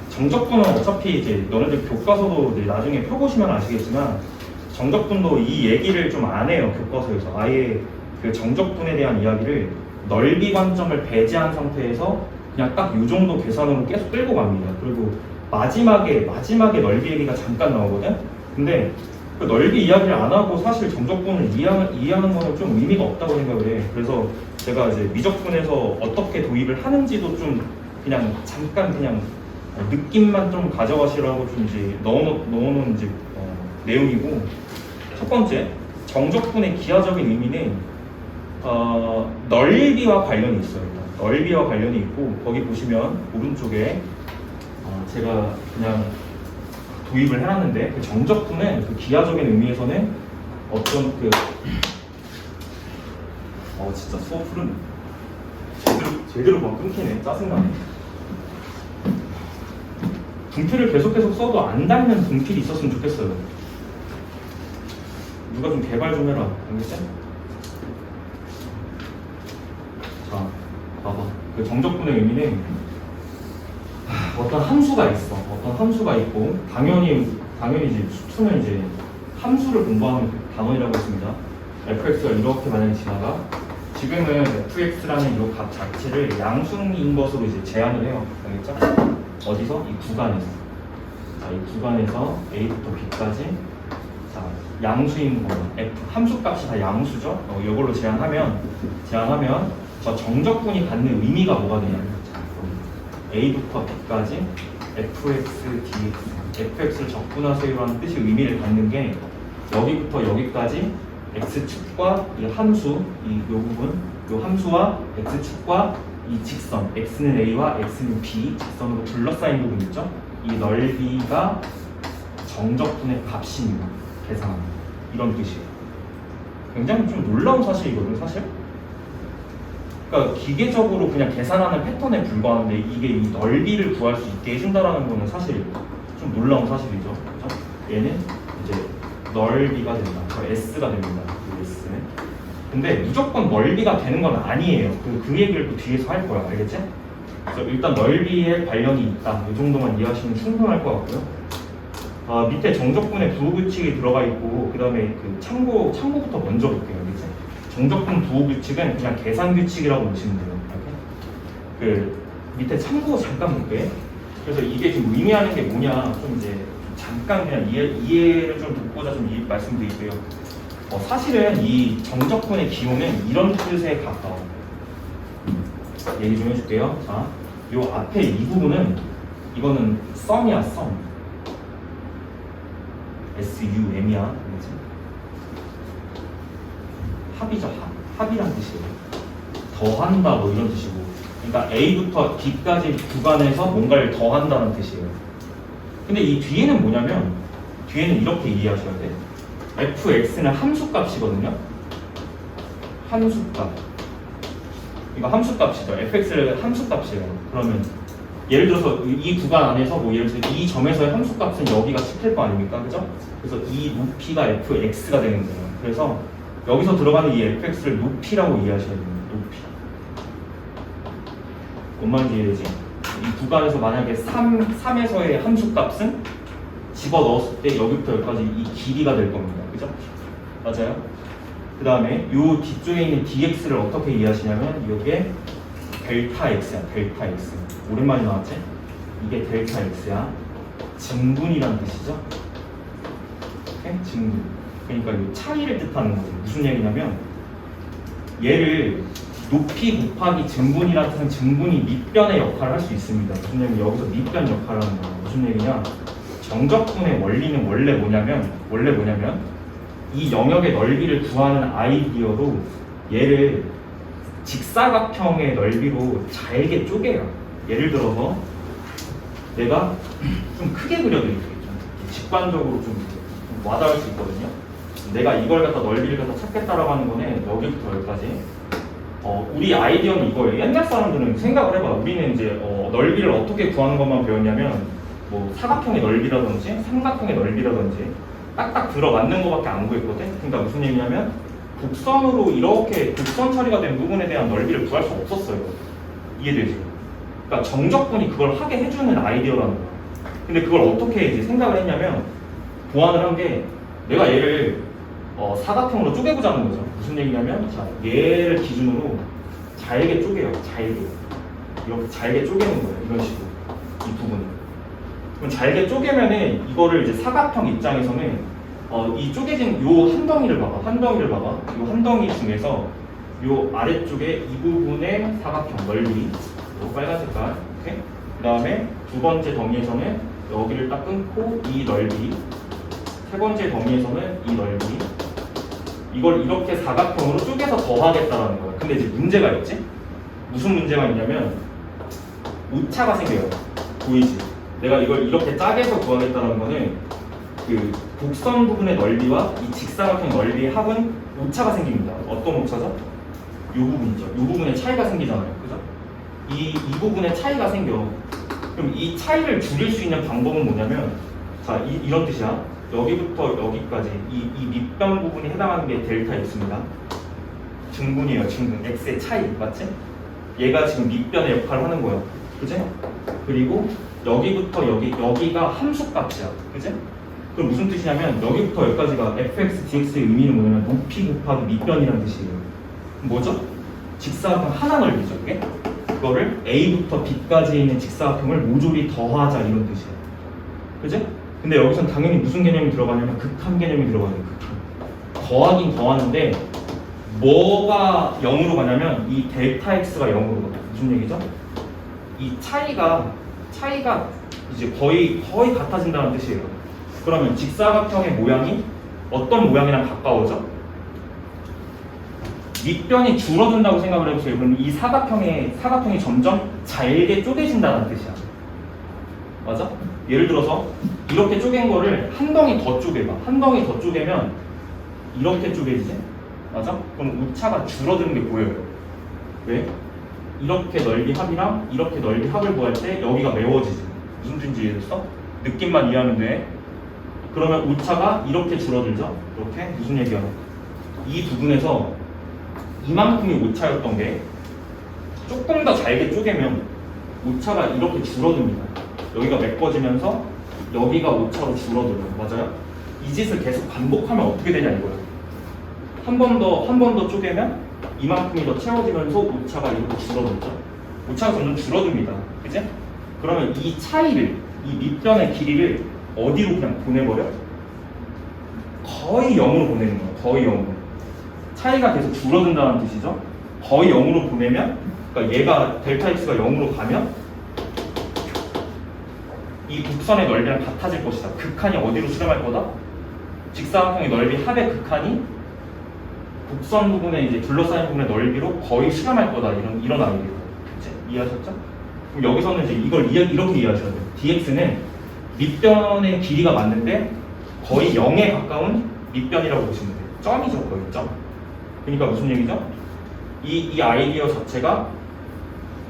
정적분은 어차피 이제 너네들 교과서도 이제 나중에 펴보시면 아시겠지만 정적분도 이 얘기를 좀 안 해요. 교과서에서 아예 그 정적분에 대한 이야기를 넓이 관점을 배제한 상태에서 그냥 딱 이 정도 계산으로 계속 끌고 갑니다. 그리고 마지막에 넓이 얘기가 잠깐 나오거든. 근데 그 넓이 이야기를 안 하고 사실 정적분을 이해하는 거는 좀 의미가 없다고 생각을 해. 그래서 제가 이제 미적분에서 어떻게 도입을 하는지도 좀 그냥 잠깐 그냥 느낌만 좀 가져가시라고 좀 이제 넣어놓은 이제 내용이고, 첫 번째 정적분의 기하적인 의미는 넓이와 관련이 있어요. 넓이와 관련이 있고, 거기 보시면 오른쪽에 제가 그냥 도입을 해놨는데, 그 정적분은 그 기하적인 의미에서는 어떤 진짜 수업풀은 제대로 막 끊기네. 짜증나네. 분필을 계속 써도 안 닳는 분필이 있었으면 좋겠어요. 누가 좀 개발 좀 해라. 알겠지? 자, 봐봐. 그 정적분의 의미는 어떤 함수가 있어. 어떤 함수가 있고, 당연히 이제 수는 이제 함수를 공부하는 단원이라고 했습니다. fx가 이렇게 만약에 지나가, 지금은 fx라는 이 값 자체를 양수인 것으로 이제 제한을 해요. 알겠죠? 어디서? 이 구간에서. 자, 이 구간에서 a부터 b까지. 자, 양수인 거, 함수 값이 다 양수죠? 이걸로 제한하면 저 정적분이 갖는 의미가 뭐가 되냐면, a부터 b까지 fx, dx, fx를 적분하세요라는 뜻의 의미를 갖는 게, 여기부터 여기까지 x축과 이 함수, 요 부분, 요 함수와 x축과 이 직선, x는 a와 x는 b 직선으로 둘러싸인 부분 있죠? 이 넓이가 정적분의 값입니다. 계산하면 이런 뜻이에요. 굉장히 좀 놀라운 사실이거든요, 사실. 그러니까 기계적으로 그냥 계산하는 패턴에 불과한데, 이게 이 넓이를 구할 수 있게 해준다라는 거는 사실 좀 놀라운 사실이죠. 그렇죠? 얘는 이제 넓이가 된다. S가 됩니다. 그 S는. 근데 무조건 넓이가 되는 건 아니에요. 그 얘기를 또 뒤에서 할 거야. 알겠지? 그래서 일단 넓이에 관련이 있다. 이 정도만 이해하시면 충분할 것 같고요. 밑에 정적분의 부호규칙이 들어가 있고, 그 다음에 그 참고부터 먼저 볼게요. 알겠지? 정적분 부호규칙은 그냥 계산규칙이라고 보시면 돼요. 이렇게. 그 밑에 참고 잠깐 볼게요. 그래서 이게 지금 의미하는 게 뭐냐, 좀 이제 잠깐 그냥 이해를 좀 돕고자 좀 말씀드릴게요. 사실은 이 정적분의 기호는 이런 뜻에 가까워. 얘기 좀 해줄게요. 자, 요 앞에 이 부분은, 이거는 sum이야, sum. SUM이야. 합이죠, 합이란 뜻이에요. 더한다, 뭐 이런 뜻이고. 그러니까 A부터 B까지 구간에서 뭔가를 더한다는 뜻이에요. 근데 이 뒤에는 뭐냐면, 뒤에는 이렇게 이해하셔야 돼. fx는 함수값이거든요. 함수값. 이거 함수값이죠. fx를 함수값이에요. 그러면 예를 들어서 이 구간 안에서 뭐 예를 들어서 이 점에서의 함수값은 여기가 10일 거 아닙니까? 그죠? 그래서 이 높이가 fx가 되는 거예요. 그래서 여기서 들어가는 이 fx를 높이라고 이해하셔야 됩니다. 높이. 뭔 말인지 이해되지? 이 구간에서 만약에 3에서의 함수값은 집어넣었을 때 여기부터 여기까지 이 길이가 될 겁니다. 그죠? 맞아요? 그 다음에 이 뒤쪽에 있는 dx를 어떻게 이해하시냐면, 이게 델타 x야. 델타 x. 오랜만에 나왔지? 이게 델타 x야. 증분이라는 뜻이죠? 오케이? 증분. 그러니까 이 차이를 뜻하는 거죠. 무슨 얘기냐면, 얘를 높이 곱하기 증분이라는 뜻은 증분이 밑변의 역할을 할 수 있습니다. 무슨 얘기냐면, 여기서 밑변 역할을 하는 거예요. 무슨 얘기냐? 정적분의 원리는 원래 뭐냐면 이 영역의 넓이를 구하는 아이디어로 얘를 직사각형의 넓이로 잘게 쪼개요. 예를 들어서 내가 좀 크게 그려드릴게요. 직관적으로 좀 와닿을 수 있거든요. 내가 이걸 갖다 넓이를 갖다 찾겠다라고 하는 거는 여기부터 여기까지. 우리 아이디어는 이거예요. 옛날 사람들은 생각을 해봐. 우리는 이제 넓이를 어떻게 구하는 것만 배웠냐면, 뭐 사각형의 넓이라든지 삼각형의 넓이라든지 딱딱 들어맞는 것밖에 안 구했거든. 그러니까 무슨 얘기냐면, 곡선으로 이렇게 곡선 처리가 된 부분에 대한 넓이를 구할 수 없었어요. 이해되죠? 그러니까 정적분이 그걸 하게 해주는 아이디어라는 거야. 근데 그걸 어떻게 이제 생각을 했냐면, 보완을 한 게, 내가 얘를 사각형으로 쪼개보자는 거죠. 무슨 얘기냐면, 자, 얘를 기준으로 잘게 쪼개요. 잘게. 이렇게 잘게 쪼개는 거예요. 이런 식으로. 이 부분을. 그럼 잘게 쪼개면은 이거를 이제 사각형 입장에서는 이 쪼개진 요 한 덩이를 봐봐. 한 덩이를 봐봐. 요 한 덩이 중에서 요 아래쪽에 이 부분의 사각형 넓이, 요 빨간 색깔, 오케이? 그 다음에 두 번째 덩이에서는 여기를 딱 끊고 이 넓이, 세 번째 덩이에서는 이 넓이, 이걸 이렇게 사각형으로 쪼개서 더하겠다라는 거야. 근데 이제 문제가 있지? 무슨 문제가 있냐면 오차가 생겨요. 보이지? 내가 이걸 이렇게 짜게서 구하겠다는 거는 그 곡선 부분의 넓이와 이 직사각형 넓이의 합은 오차가 생깁니다. 어떤 오차죠? 이 부분이죠. 이 부분에 차이가 생기잖아요. 그죠? 이 부분에 차이가 생겨. 그럼 이 차이를 줄일 수 있는 방법은 뭐냐면, 자, 이런 뜻이야. 여기부터 여기까지 이 밑변 부분이 해당하는 게 델타 x입니다. 증분이에요. 증분. x의 차이. 맞지? 얘가 지금 밑변의 역할을 하는 거야. 그지? 그리고 여기부터 여기가 함수값이야. 그지? 그럼 무슨 뜻이냐면 여기부터 여기까지가 fx, dx의 의미는 뭐냐면 높이 곱하기 밑변이라는 뜻이에요. 뭐죠? 직사각형 하나 넓이죠. 그게? 그거를 a부터 b까지 있는 직사각형을 모조리 더하자 이런 뜻이에요. 그지? 근데 여기선 당연히 무슨 개념이 들어가냐면 극한 개념이 들어가요. 극한. 더하긴 더하는데 뭐가 0으로 가냐면 이 델타 x가 0으로 가. 무슨 얘기죠? 이 차이가 이제 거의 같아진다는 뜻이에요. 그러면 직사각형의 모양이 어떤 모양이랑 가까워져? 밑변이 줄어든다고 생각을 해보세요. 그럼 이 사각형이 점점 잘게 쪼개진다는 뜻이야. 맞아? 예를 들어서 이렇게 쪼갠 거를 한 덩이 더 쪼개봐. 한 덩이 더 쪼개면 이렇게 쪼개지지? 맞아? 그럼 오차가 줄어드는 게 보여요. 왜? 이렇게 넓이 합이랑 이렇게 넓이 합을 구할 때 여기가 메워지지. 무슨 뜻인지 이해됐어? 느낌만 이해하면 돼. 그러면 오차가 이렇게 줄어들죠? 이렇게? 무슨 얘기야? 이 부분에서 이만큼이 오차였던 게 조금 더 잘게 쪼개면 오차가 이렇게 줄어듭니다. 여기가 메꿔지면서 여기가 오차로 줄어들어요. 맞아요? 이 짓을 계속 반복하면 어떻게 되냐 이거예요. 한 번 더 쪼개면 이만큼이 더 채워지면서 오차가 이렇게 줄어들죠. 오차가 점점 줄어듭니다. 그치? 그러면 이 차이를, 이 밑변의 길이를 어디로 그냥 보내버려? 거의 0으로 보내는 거예요. 거의 0으로. 차이가 계속 줄어든다는 뜻이죠. 거의 0으로 보내면, 그러니까 얘가 델타 x가 0으로 가면 이 곡선의 넓이랑 같아질 것이다. 극한이 어디로 수렴할 거다? 직사각형의 넓이 합의 극한이 곡선 부분에 이제 둘러싸인 부분의 넓이로 거의 수렴할 거다. 이런 아이디어. 그치? 이해하셨죠? 그럼 여기서는 이제 이걸 이렇게 이해하셔야 돼요. dx는 밑변의 길이가 맞는데 거의 0에 가까운 밑변이라고 보시면 돼요. 점이죠, 거의 점. 그러니까 무슨 얘기죠? 이 아이디어 자체가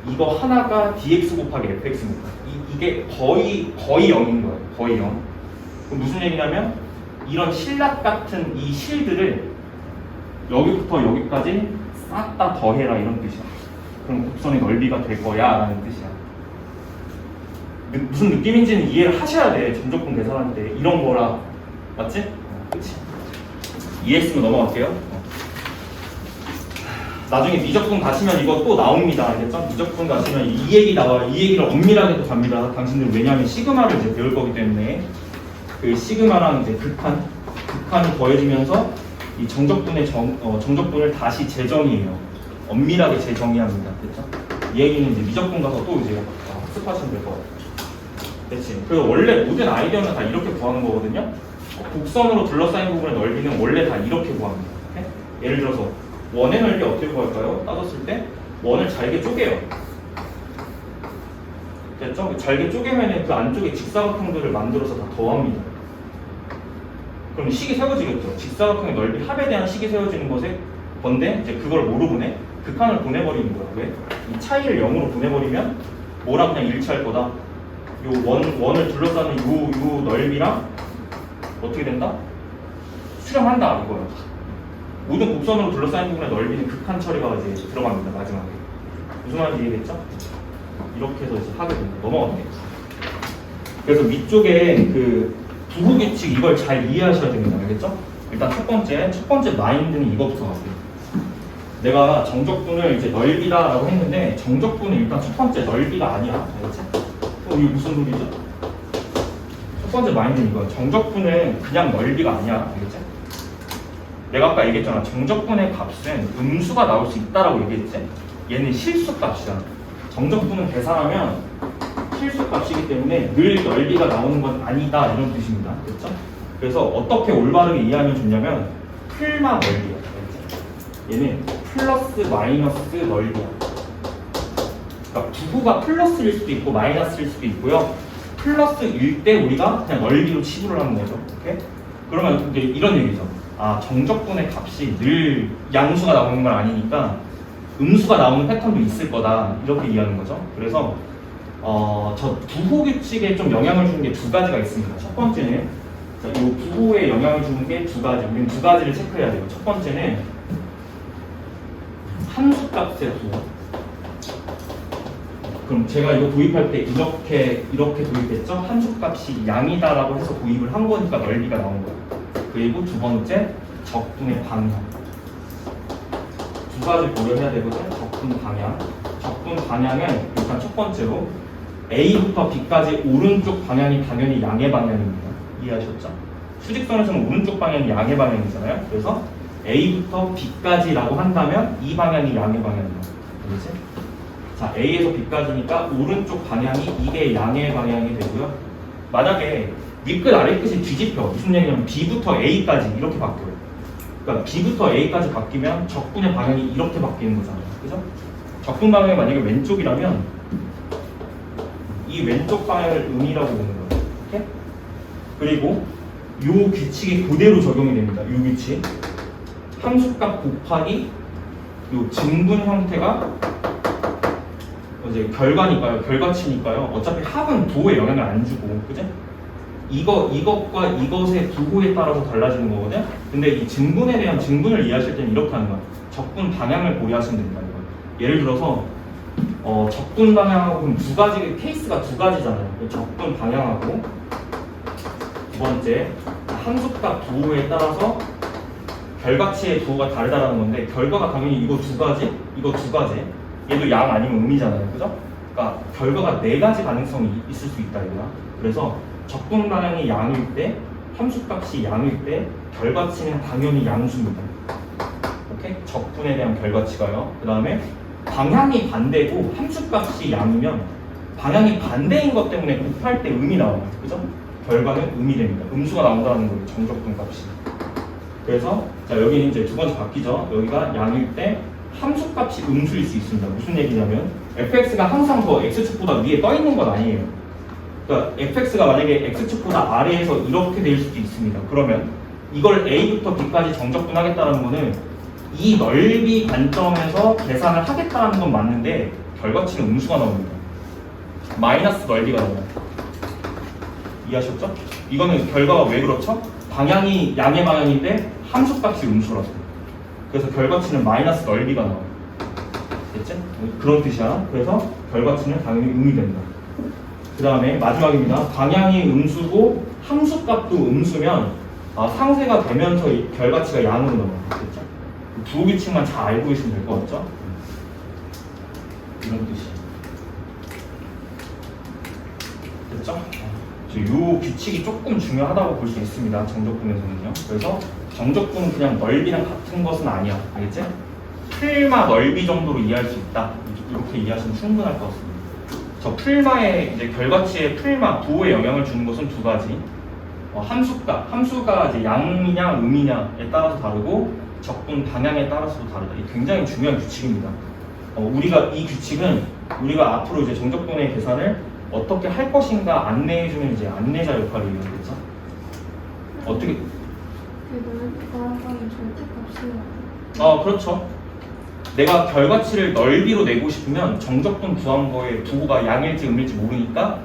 이거 하나가 dx 곱하기 fx입니다. 이게 거의 0인 거예요. 거의 0. 그럼 무슨 얘기냐면 이런 실락 같은 이 실들을 여기부터 여기까지 싹 다 더해라 이런 뜻이야. 그럼 곡선의 넓이가 될 거야 라는 뜻이야. 무슨 느낌인지는 이해를 하셔야 돼. 전적분 계산할 때 이런 거라. 맞지? 그치? 이해했으면 넘어갈게요. 나중에 미적분 가시면 이거 또 나옵니다. 알겠죠? 미적분 가시면 이 얘기 나와요. 이 얘기를 엄밀하게 또 갑니다. 당신들 왜냐하면 시그마를 이제 배울 거기 때문에 그 시그마랑 이제 극한이 더해지면서 이 정적분을 다시 재정의해요. 엄밀하게 재정의합니다. 됐죠? 이 얘기는 이제 미적분 가서 또 이제 학습하시면 될 것 같아요. 됐지? 그래서 원래 모든 아이디어는 다 이렇게 구하는 거거든요. 곡선으로 둘러싸인 부분의 넓이는 원래 다 이렇게 구합니다. 오케이? 예를 들어서 원의 넓이 어떻게 구할까요? 따졌을 때 원을 잘게 쪼개요. 됐죠? 잘게 쪼개면 그 안쪽에 직사각형들을 만들어서 다 더합니다. 그럼 식이 세워지겠죠. 직사각형의 넓이 합에 대한 식이 세워지는 건데 이제 그걸 뭐로 보내? 극한을 보내버리는 거야. 왜? 이 차이를 0으로 보내버리면 뭐랑 그냥 일치할 거다. 요 원을 둘러싸는 요 넓이랑 어떻게 된다? 수렴한다 이거야. 모든 곡선으로 둘러싸인 부분의 넓이는 극한 처리가 이제 들어갑니다. 마지막에. 무슨 말인지 이해됐죠? 이렇게 해서 이제 하게 됩니다. 넘어갈게요. 그래서 위쪽에 그 부호 규칙 이걸 잘 이해하셔야 됩니다. 알겠죠? 일단 첫 번째 마인드는 이거부터 갈게요. 내가 정적분을 이제 넓이다라고 했는데 정적분은 일단 첫 번째 넓이가 아니야. 알겠지? 이게 무슨 소리죠? 첫 첫 번째 마인드는 이거야. 정적분은 그냥 넓이가 아니야. 알겠지? 내가 아까 얘기했잖아. 정적분의 값은 음수가 나올 수 있다라고 얘기했지? 얘는 실수값이잖아. 정적분은 계산하면 실수값이기 때문에 늘 넓이가 나오는 건 아니다 이런 뜻입니다. 그렇죠? 그래서 어떻게 올바르게 이해하면 좋냐면 풀마 넓이야. 알겠지? 얘는 플러스 마이너스 넓이야. 그러니까 부호가 플러스일 수도 있고 마이너스일 수도 있고요. 플러스일 때 우리가 그냥 넓이로 치부를 하는 거죠. 오케이? 그러면 이제 이런 얘기죠. 아, 정적분의 값이 늘 양수가 나오는 건 아니니까 음수가 나오는 패턴도 있을 거다 이렇게 이해하는 거죠. 그래서 저 부호 규칙에 좀 영향을 주는 게 두 가지가 있습니다. 첫 번째는 이 부호에 영향을 주는 게 두 가지. 우리는 두 가지를 체크해야 돼요. 첫 번째는 함수값의 부호. 그럼 제가 이거 도입할 때 이렇게 도입했죠? 함수값이 양이다라고 해서 도입을 한 거니까 넓이가 나온 거예요. 그리고 두 번째, 적분의 방향. 두 가지 고려해야 되거든. 적분 방향. 적분 방향은 일단 첫 번째로 A부터 B까지 오른쪽 방향이 당연히 양의 방향입니다. 이해하셨죠? 수직선에서는 오른쪽 방향이 양의 방향이잖아요. 그래서 A부터 B까지라고 한다면 이 방향이 양의 방향이에요. 알겠지? 자, A에서 B까지니까 오른쪽 방향이 이게 양의 방향이 되고요. 만약에 윗끝 아래끝이 뒤집혀. 무슨 얘기냐면 B부터 A까지 이렇게 바뀌어요. 그러니까 B부터 A까지 바뀌면 적분의 방향이 이렇게 바뀌는 거잖아요. 그죠? 적분 방향이 만약에 왼쪽이라면 이 왼쪽 방향을 음이라고 보는 거예요. 이렇게? 그리고 요 규칙이 그대로 적용이 됩니다. 요 규칙. 함수값 곱하기 요 증분 형태가 이제 결과니까요. 결과치니까요. 어차피 합은 부호에 영향을 안 주고, 그죠? 이것과 이것의 부호에 따라서 달라지는 거거든요. 근데 이 증분에 대한 증분을 이해하실 때는 이렇게 하는 거예요. 적분 방향을 고려하시면 됩니다. 예를 들어서 적분 방향하고 그럼 두 가지 케이스가 두 가지잖아요. 적분 방향하고 두 번째 함수값 부호에 따라서 결과치의 부호가 다르다는 건데 결과가 당연히 이거 두 가지. 얘도 양 아니면 음이잖아요. 그죠? 그러니까 결과가 네 가지 가능성이 있을 수 있다 이거야. 그래서 적분 방향이 양일 때, 함수값이 양일 때 결과치는 당연히 양수입니다. 오케이? 적분에 대한 결과치가요. 그 다음에 방향이 반대고 함수값이 양이면 방향이 반대인 것 때문에 곱할 때 음이 나와요. 그죠? 결과는 음이 됩니다. 음수가 나온다는 거예요. 정적분 값이. 그래서 자 여기는 이제 두 번째 바뀌죠. 여기가 양일 때 함수값이 음수일 수 있습니다. 무슨 얘기냐면 fx가 항상 더 x축보다 위에 떠 있는 건 아니에요. 그러니까 fx가 만약에 x축보다 아래에서 이렇게 될 수도 있습니다. 그러면 이걸 a부터 b까지 정적분하겠다는 거는 이 넓이 관점에서 계산을 하겠다는 건 맞는데 결과치는 음수가 나옵니다. 마이너스 넓이가 나와요. 이해하셨죠? 이거는 결과가 왜 그렇죠? 방향이 양의 방향인데 함수값이 음수라서. 그래서 결과치는 마이너스 넓이가 나와요. 됐지? 그런 뜻이야. 그래서 결과치는 당연히 음이 된다. 그 다음에 마지막입니다. 방향이 음수고 함수값도 음수면 상쇄가 되면서 이 결과치가 양으로 나와요. 됐죠? 부호 규칙만 잘 알고 계시면 될 것 같죠? 이런 뜻이에요. 됐죠? 이 규칙이 조금 중요하다고 볼 수 있습니다. 정적분에서는요. 그래서 정적분은 그냥 넓이랑 같은 것은 아니야. 알겠지? 풀마 넓이 정도로 이해할 수 있다. 이렇게 이해하시면 충분할 것 같습니다. 저 풀마의 이제 결과치의 풀마 부호에 영향을 주는 것은 두 가지. 함수가 이제 양이냐 음이냐에 따라서 다르고 적분 방향에 따라서도 다르다. 이게 굉장히 중요한 규칙입니다. 우리가 이 규칙은 우리가 앞으로 이제 정적분의 계산을 어떻게 할 것인가 안내해주는 이제 안내자 역할을 이루겠죠. 어떻게? 그렇죠. 내가 결과치를 넓이로 내고 싶으면 정적분 구한 거에 부호가 양일지 음일지 모르니까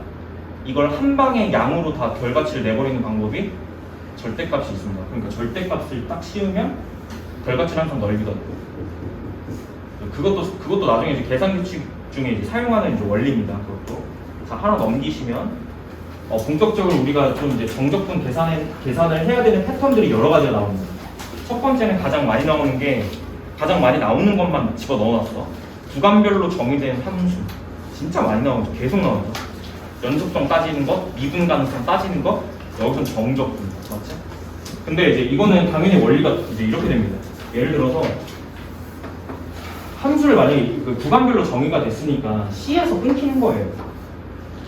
이걸 한 방에 양으로 다 결과치를 내버리는 방법이 절대값이 있습니다. 그러니까 절대값을 딱 씌우면 결과치는 항상 넓이가 되고 그것도 나중에 이제 계산 규칙 중에 이제 사용하는 이제 원리입니다. 그것도 자 하나 넘기시면 본격적으로 우리가 좀 이제 정적분 계산을 해야 되는 패턴들이 여러 가지가 나옵니다. 첫 번째는 가장 많이 나오는 것만 집어 넣어놨어. 구간별로 정의된 함수. 진짜 많이 나오죠. 계속 나오죠. 연속성 따지는 것, 미분 가능성 따지는 것, 여기서는 정적분, 맞지? 근데 이제 이거는 당연히 원리가 이제 이렇게 됩니다. 예를 들어서 함수를 만약에 그 구간별로 정의가 됐으니까 C에서 끊기는 거예요.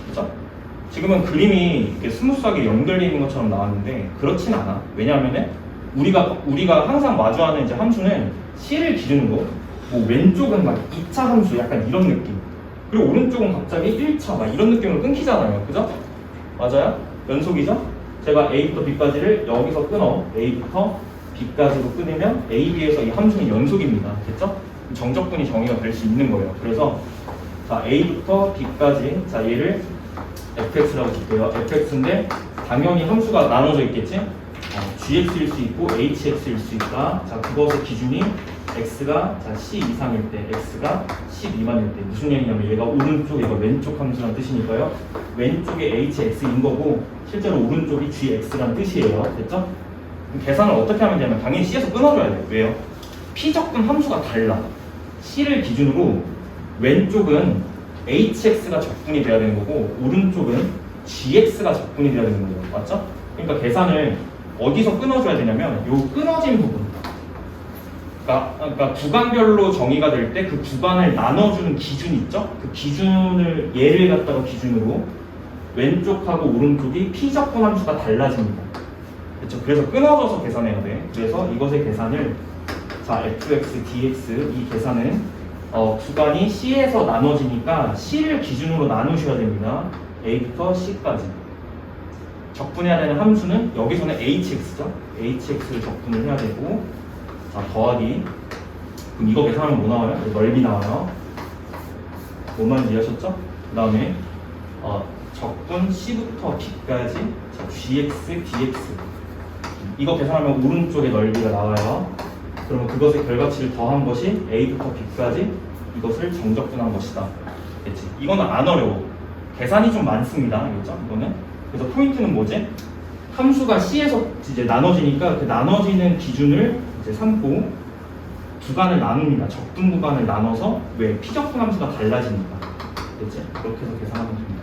그렇죠? 지금은 그림이 이렇게 스무스하게 연결되어 있는 것처럼 나왔는데 그렇진 않아. 왜냐하면은 우리가 항상 마주하는 이제 함수는 C를 기준으로 뭐 왼쪽은 막 2차 함수 약간 이런 느낌, 그리고 오른쪽은 갑자기 1차 막 이런 느낌으로 끊기잖아요. 그죠? 맞아요? 연속이죠? 제가 A부터 B까지를 여기서 끊어 A부터 B까지로 끊으면 A, B에서 이 함수는 연속입니다. 됐죠? 정적분이 정의가 될 수 있는 거예요. 그래서 자 A부터 B까지, 자 얘를 fx라고 줄게요. fx인데 당연히 함수가 나눠져 있겠지? gx일 수 있고 hx일 수 있다. 자 그것의 기준이 x가 자 c 이상일 때, x가 10 미만일 때. 무슨 얘기냐면 얘가 오른쪽, 얘가 왼쪽 함수란 뜻이니까요. 왼쪽에 hx인 거고 실제로 오른쪽이 gx란 뜻이에요. 됐죠? 그럼 계산을 어떻게 하면 되냐면 당연히 c에서 끊어줘야 돼요. 왜요? p적분 함수가 달라. c를 기준으로 왼쪽은 hx가 적분이 돼야 되는 거고 오른쪽은 gx가 적분이 돼야 되는 거예요. 맞죠? 그러니까 계산을 어디서 끊어줘야 되냐면 요 끊어진 부분, 그러니까 구간별로 정의가 될 때 그 구간을 나눠주는 기준 있죠? 그 기준을 얘를 갖다가 기준으로 왼쪽하고 오른쪽이 p적분 함수가 달라집니다. 그렇죠? 그래서 끊어져서 계산해야 돼. 그래서 이것의 계산을 자 fx, dx 이 계산은 구간이 C에서 나눠지니까 C를 기준으로 나누셔야 됩니다. A부터 C까지. 적분해야 되는 함수는 여기서는 HX죠. HX를 적분을 해야 되고, 자 더하기. 그럼 이거 계산하면 뭐 나와요? 넓이 나와요. 뭐만 이해하셨죠? 그 다음에 적분 C부터 B까지 자 GX, DX. 이거 계산하면 오른쪽에 넓이가 나와요. 그러면 그것의 결과치를 더한 것이 A부터 B까지 이것을 정적분한 것이다. 됐지? 이거는 안 어려워. 계산이 좀 많습니다. 알겠죠? 이거는. 그래서 포인트는 뭐지? 함수가 C에서 이제 나눠지니까 그 나눠지는 기준을 이제 삼고 구간을 나눕니다. 적분 구간을 나눠서 왜? P적분 함수가 달라지니까. 됐지? 그렇게 해서 계산하면 됩니다.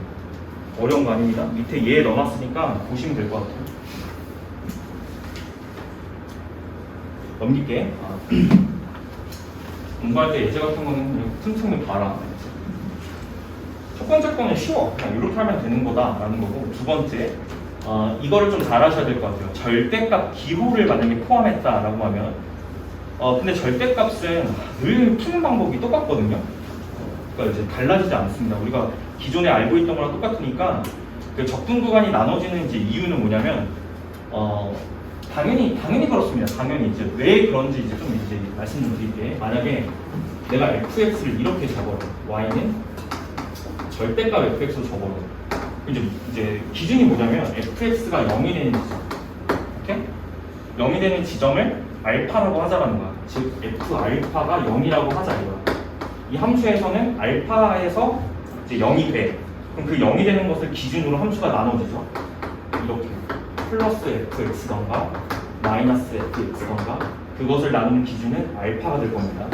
어려운 거 아닙니다. 밑에 얘 넣어놨으니까 보시면 될 것 같아요. 넘길게. 공부할 때 예제 같은 거는 그냥 틈틈이 봐라. 첫 번째 거는 쉬워. 그냥 이렇게 하면 되는 거다라는 거고, 두 번째 이거를 좀 잘 하셔야 될 것 같아요. 절대값 기호를 만약에 포함했다라고 하면 근데 절대값은 늘 푸는 방법이 똑같거든요. 그러니까 이제 달라지지 않습니다. 우리가 기존에 알고 있던 거랑 똑같으니까 그 적분 구간이 나눠지는 이제 이유는 뭐냐면 당연히 그렇습니다. 당연히 이제 왜 그런지 이제 좀 이제 말씀 좀 드릴게. 만약에 내가 fx를 이렇게 적어요. y는 절대값 fx로 적어요. 이제 기준이 뭐냐면 fx가 0이 되는 지점, 오케이? 0이 되는 지점을 알파라고 하자라는 거야. 즉 f 알파가 0이라고 하자 이거야. 이 함수에서는 알파에서 이제 0이 돼. 그럼 그 0이 되는 것을 기준으로 함수가 나눠지죠. 이렇게. 플러스 fx던가 마이너스 fx던가 그것을 나누는 기준은 알파가 될 겁니다.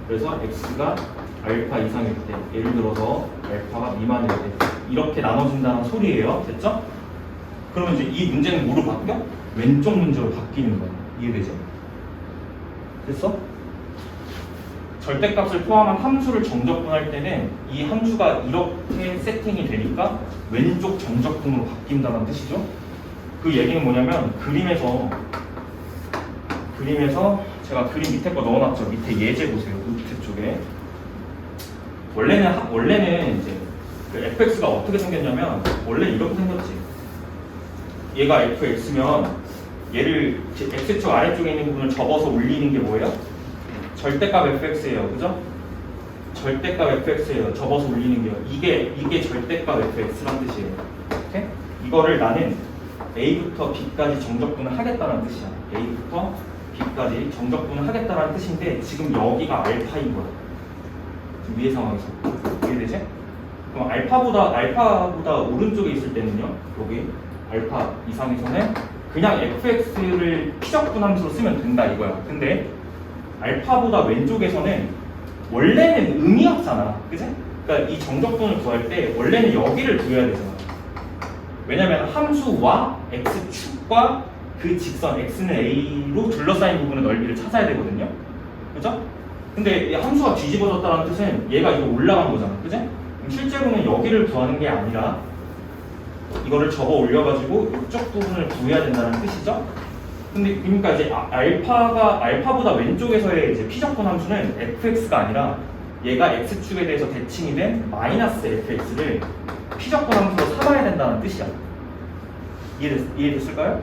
그래서 x가 알파 이상일 때, 예를 들어서 알파가 미만일 때 이렇게 나눠진다는 소리예요. 됐죠? 그러면 이제 이 문제는 뭐로 바뀌어? 왼쪽 문제로 바뀌는 거예요. 이해되죠? 됐어? 절대값을 포함한 함수를 정적분할 때는 이 함수가 이렇게 세팅이 되니까 왼쪽 정적분으로 바뀐다는 뜻이죠. 그 얘기는 뭐냐면 그림에서 제가 그림 밑에 거 넣어놨죠. 밑에 예제 보세요. 루트 쪽에 원래는 이제 그 fx가 어떻게 생겼냐면 원래 이렇게 생겼지. 얘가 fx면 얘를 x축 아래쪽에 있는 부분을 접어서 올리는 게 뭐예요? 절대값 fx예요. 그죠? 절대값 fx예요. 접어서 올리는 게요. 이게 절대값 fx란 뜻이에요. 오케이? 이거를 나는 A부터 B까지 정적분을 하겠다는 뜻이야. A부터 B까지 정적분을 하겠다는 뜻인데 지금 여기가 알파인 거야. 지금 위의 상황에서. 이해되지? 그럼 알파보다 오른쪽에 있을 때는요. 여기 알파 이상에서는 그냥 fx를 P적분 함수로 쓰면 된다 이거야. 근데 알파보다 왼쪽에서는 원래는 음이었잖아. 그치? 그러니까 이 정적분을 구할 때 원래는 여기를 구해야 되잖아. 왜냐면 함수와 x축과 그 직선 x는 a로 둘러싸인 부분의 넓이를 찾아야 되거든요. 그죠? 근데 이 함수가 뒤집어졌다는 뜻은 얘가 이거 올라간 거잖아. 그죠? 실제로는 여기를 구하는 게 아니라 이거를 접어 올려가지고 이쪽 부분을 구해야 된다는 뜻이죠. 근데 그러니까 이제 알파보다 왼쪽에서의 이제 피적분 함수는 fx가 아니라 얘가 x축에 대해서 대칭이 된 마이너스 fx를 피적분 함수로 삼아야 된다는 뜻이야. 이해됐을까요?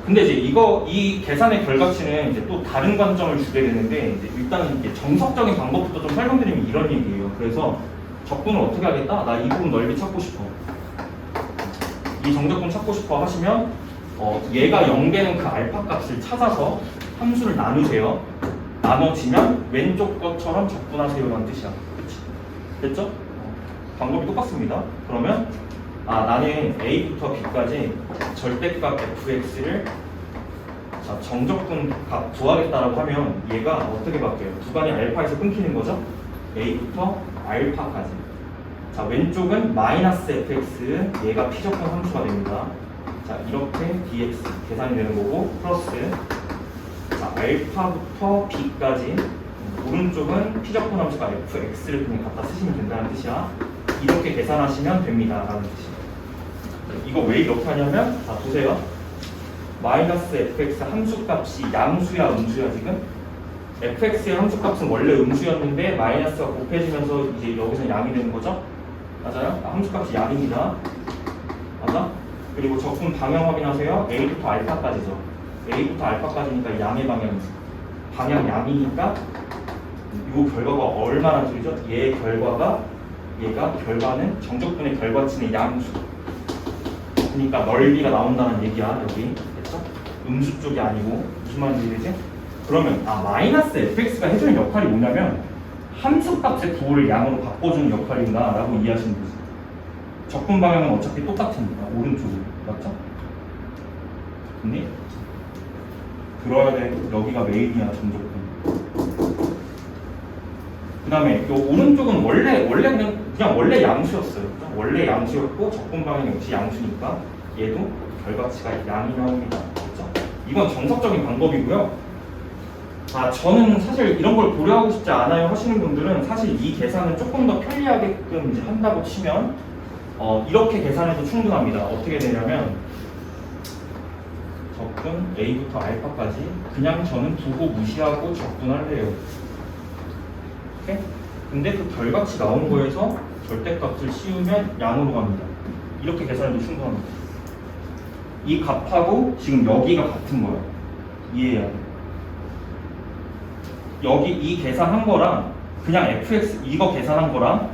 근데 이제 이 계산의 결과치는 이제 또 다른 관점을 주게 되는데, 이제 일단은 이게 정석적인 방법부터 좀 설명드리면 이런 얘기예요. 그래서 적분을 어떻게 하겠다? 나 이 부분 넓이 찾고 싶어. 이 정적분 찾고 싶어 하시면 얘가 0되는 그 알파 값을 찾아서 함수를 나누세요. 나눠지면 왼쪽 것처럼 적분하세요라는 뜻이야. 그치? 됐죠? 방법이 똑같습니다. 그러면 나는 A부터 B까지 절대값 fx를 정적분 값 구하겠다라고 하면 얘가 어떻게 바뀌어요? 구간이 알파에서 끊기는 거죠? A부터 알파까지. 자, 왼쪽은 마이너스 fx, 얘가 피적분 함수가 됩니다. 자, 이렇게 dx 계산이 되는 거고, 플러스 자, 알파부터 b까지, 오른쪽은 피적분 함수가 fx를 그냥 갖다 쓰시면 된다는 뜻이야. 이렇게 계산하시면 됩니다 라는 뜻이에요. 이거 왜 이렇게 하냐면, 자, 보세요. 마이너스 fx 함수값이 양수야 음수야 지금? fx의 함수값은 원래 음수였는데 마이너스가 곱해지면서 이제 여기서 양이 되는 거죠? 맞아요? 함수값이 양입니다. 맞아? 그리고 적분 방향 확인하세요. a부터 알파까지죠. a부터 알파까지니까 양의 방향이죠. 방향 양이니까 이 결과가 얼마나 줄이죠? 얘가 결과는 정적분의 결과치는 양수. 그러니까 넓이가 나온다는 얘기야 여기. 됐죠? 음수 쪽이 아니고. 무슨 말인지 되지? 그러면 마이너스 fx가 해주는 역할이 뭐냐면 함수값의 부호를 양으로 바꿔주는 역할인가 라고 이해하시면 되죠. 적분 방향은 어차피 똑같으니까 오른쪽으로. 맞죠? 근데 들어야 돼. 여기가 메인이야 정적분. 그 다음에 요 오른쪽은 원래 그냥 원래 양수였어요. 그렇죠? 원래 양수였고 적분 방향이 역시 양수니까 얘도 결과치가 양이 나옵니다. 그렇죠? 이건 정석적인 방법이고요. 저는 사실 이런 걸 고려하고 싶지 않아요 하시는 분들은 사실 이 계산을 조금 더 편리하게끔 이제 한다고 치면 이렇게 계산해도 충분합니다. 어떻게 되냐면 적분 A부터 알파까지 그냥 저는 부호 무시하고 적분할래요. 오케이? 근데 그 결과치 나온 거에서 절대값을 씌우면 양으로 갑니다. 이렇게 계산해도 충분합니다. 이 값하고 지금 여기가 같은 거야. 이해해야 돼. 여기 이 계산한 거랑 그냥 fx 이거 계산한 거랑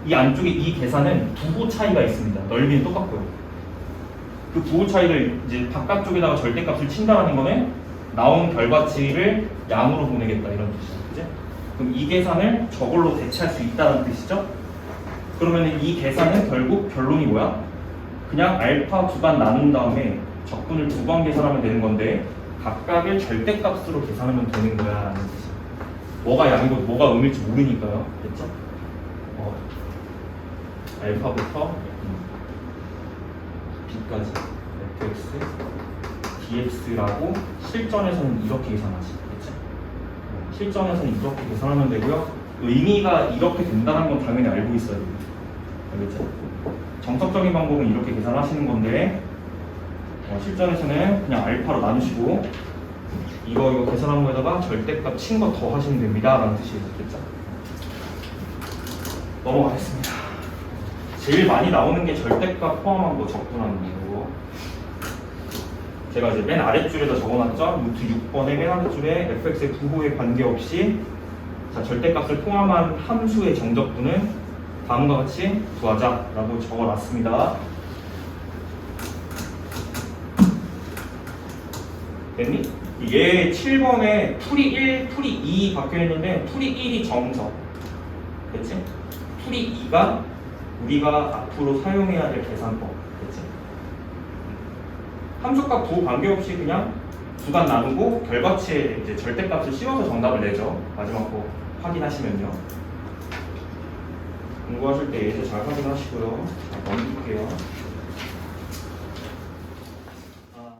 이 안쪽에 이 계산은 부호 차이가 있습니다. 넓이는 똑같고요. 그 부호 차이를 이제 바깥쪽에다가 절대값을 친다라는 거는 나온 결과치를 양으로 보내겠다 이런 뜻이죠. 그치? 그럼 이 계산을 저걸로 대체할 수 있다는 뜻이죠. 그러면 이 계산은 결국 결론이 뭐야? 그냥 알파 구간 나눈 다음에 적분을 두 번 계산하면 되는 건데 각각의 절대값으로 계산하면 되는 거야 라는 뜻이죠. 뭐가 양이고 뭐가 음일지 모르니까요. 됐죠? 알파부터 b까지 fx, dx라고 실전에서는 이렇게 계산하지. 됐죠? 실전에서는 이렇게 계산하면 되고요. 의미가 이렇게 된다는 건 당연히 알고 있어야 돼요. 알겠죠? 정석적인 방법은 이렇게 계산하시는 건데 실전에서는 그냥 알파로 나누시고 이거 계산한 거에다가 절대값 친 거 더 하시면 됩니다 라는 뜻이에요. 됐죠? 넘어가겠습니다. 제일 많이 나오는 게 절대값 포함한 거 적분하는 거고, 제가 이제 맨 아랫줄에다 적어놨죠. 루트 6번의 맨 아랫줄에 fx의 부호에 관계없이 자, 절대값을 포함한 함수의 정적분은 다음과 같이 구하자 라고 적어놨습니다. 됐니? 얘 7번에 풀이 1, 풀이 2 박혀있는데 풀이 1이 정석. 됐지? 풀이 2가 우리가 앞으로 사용해야 될 계산법. 됐지? 함수값 부호 관계없이 그냥 구간 나누고 결과치에 이제 절대값을 씌워서 정답을 내죠. 마지막 거 확인하시면요. 공부하실 때 예제 잘 확인하시고요. 자, 넘길게요.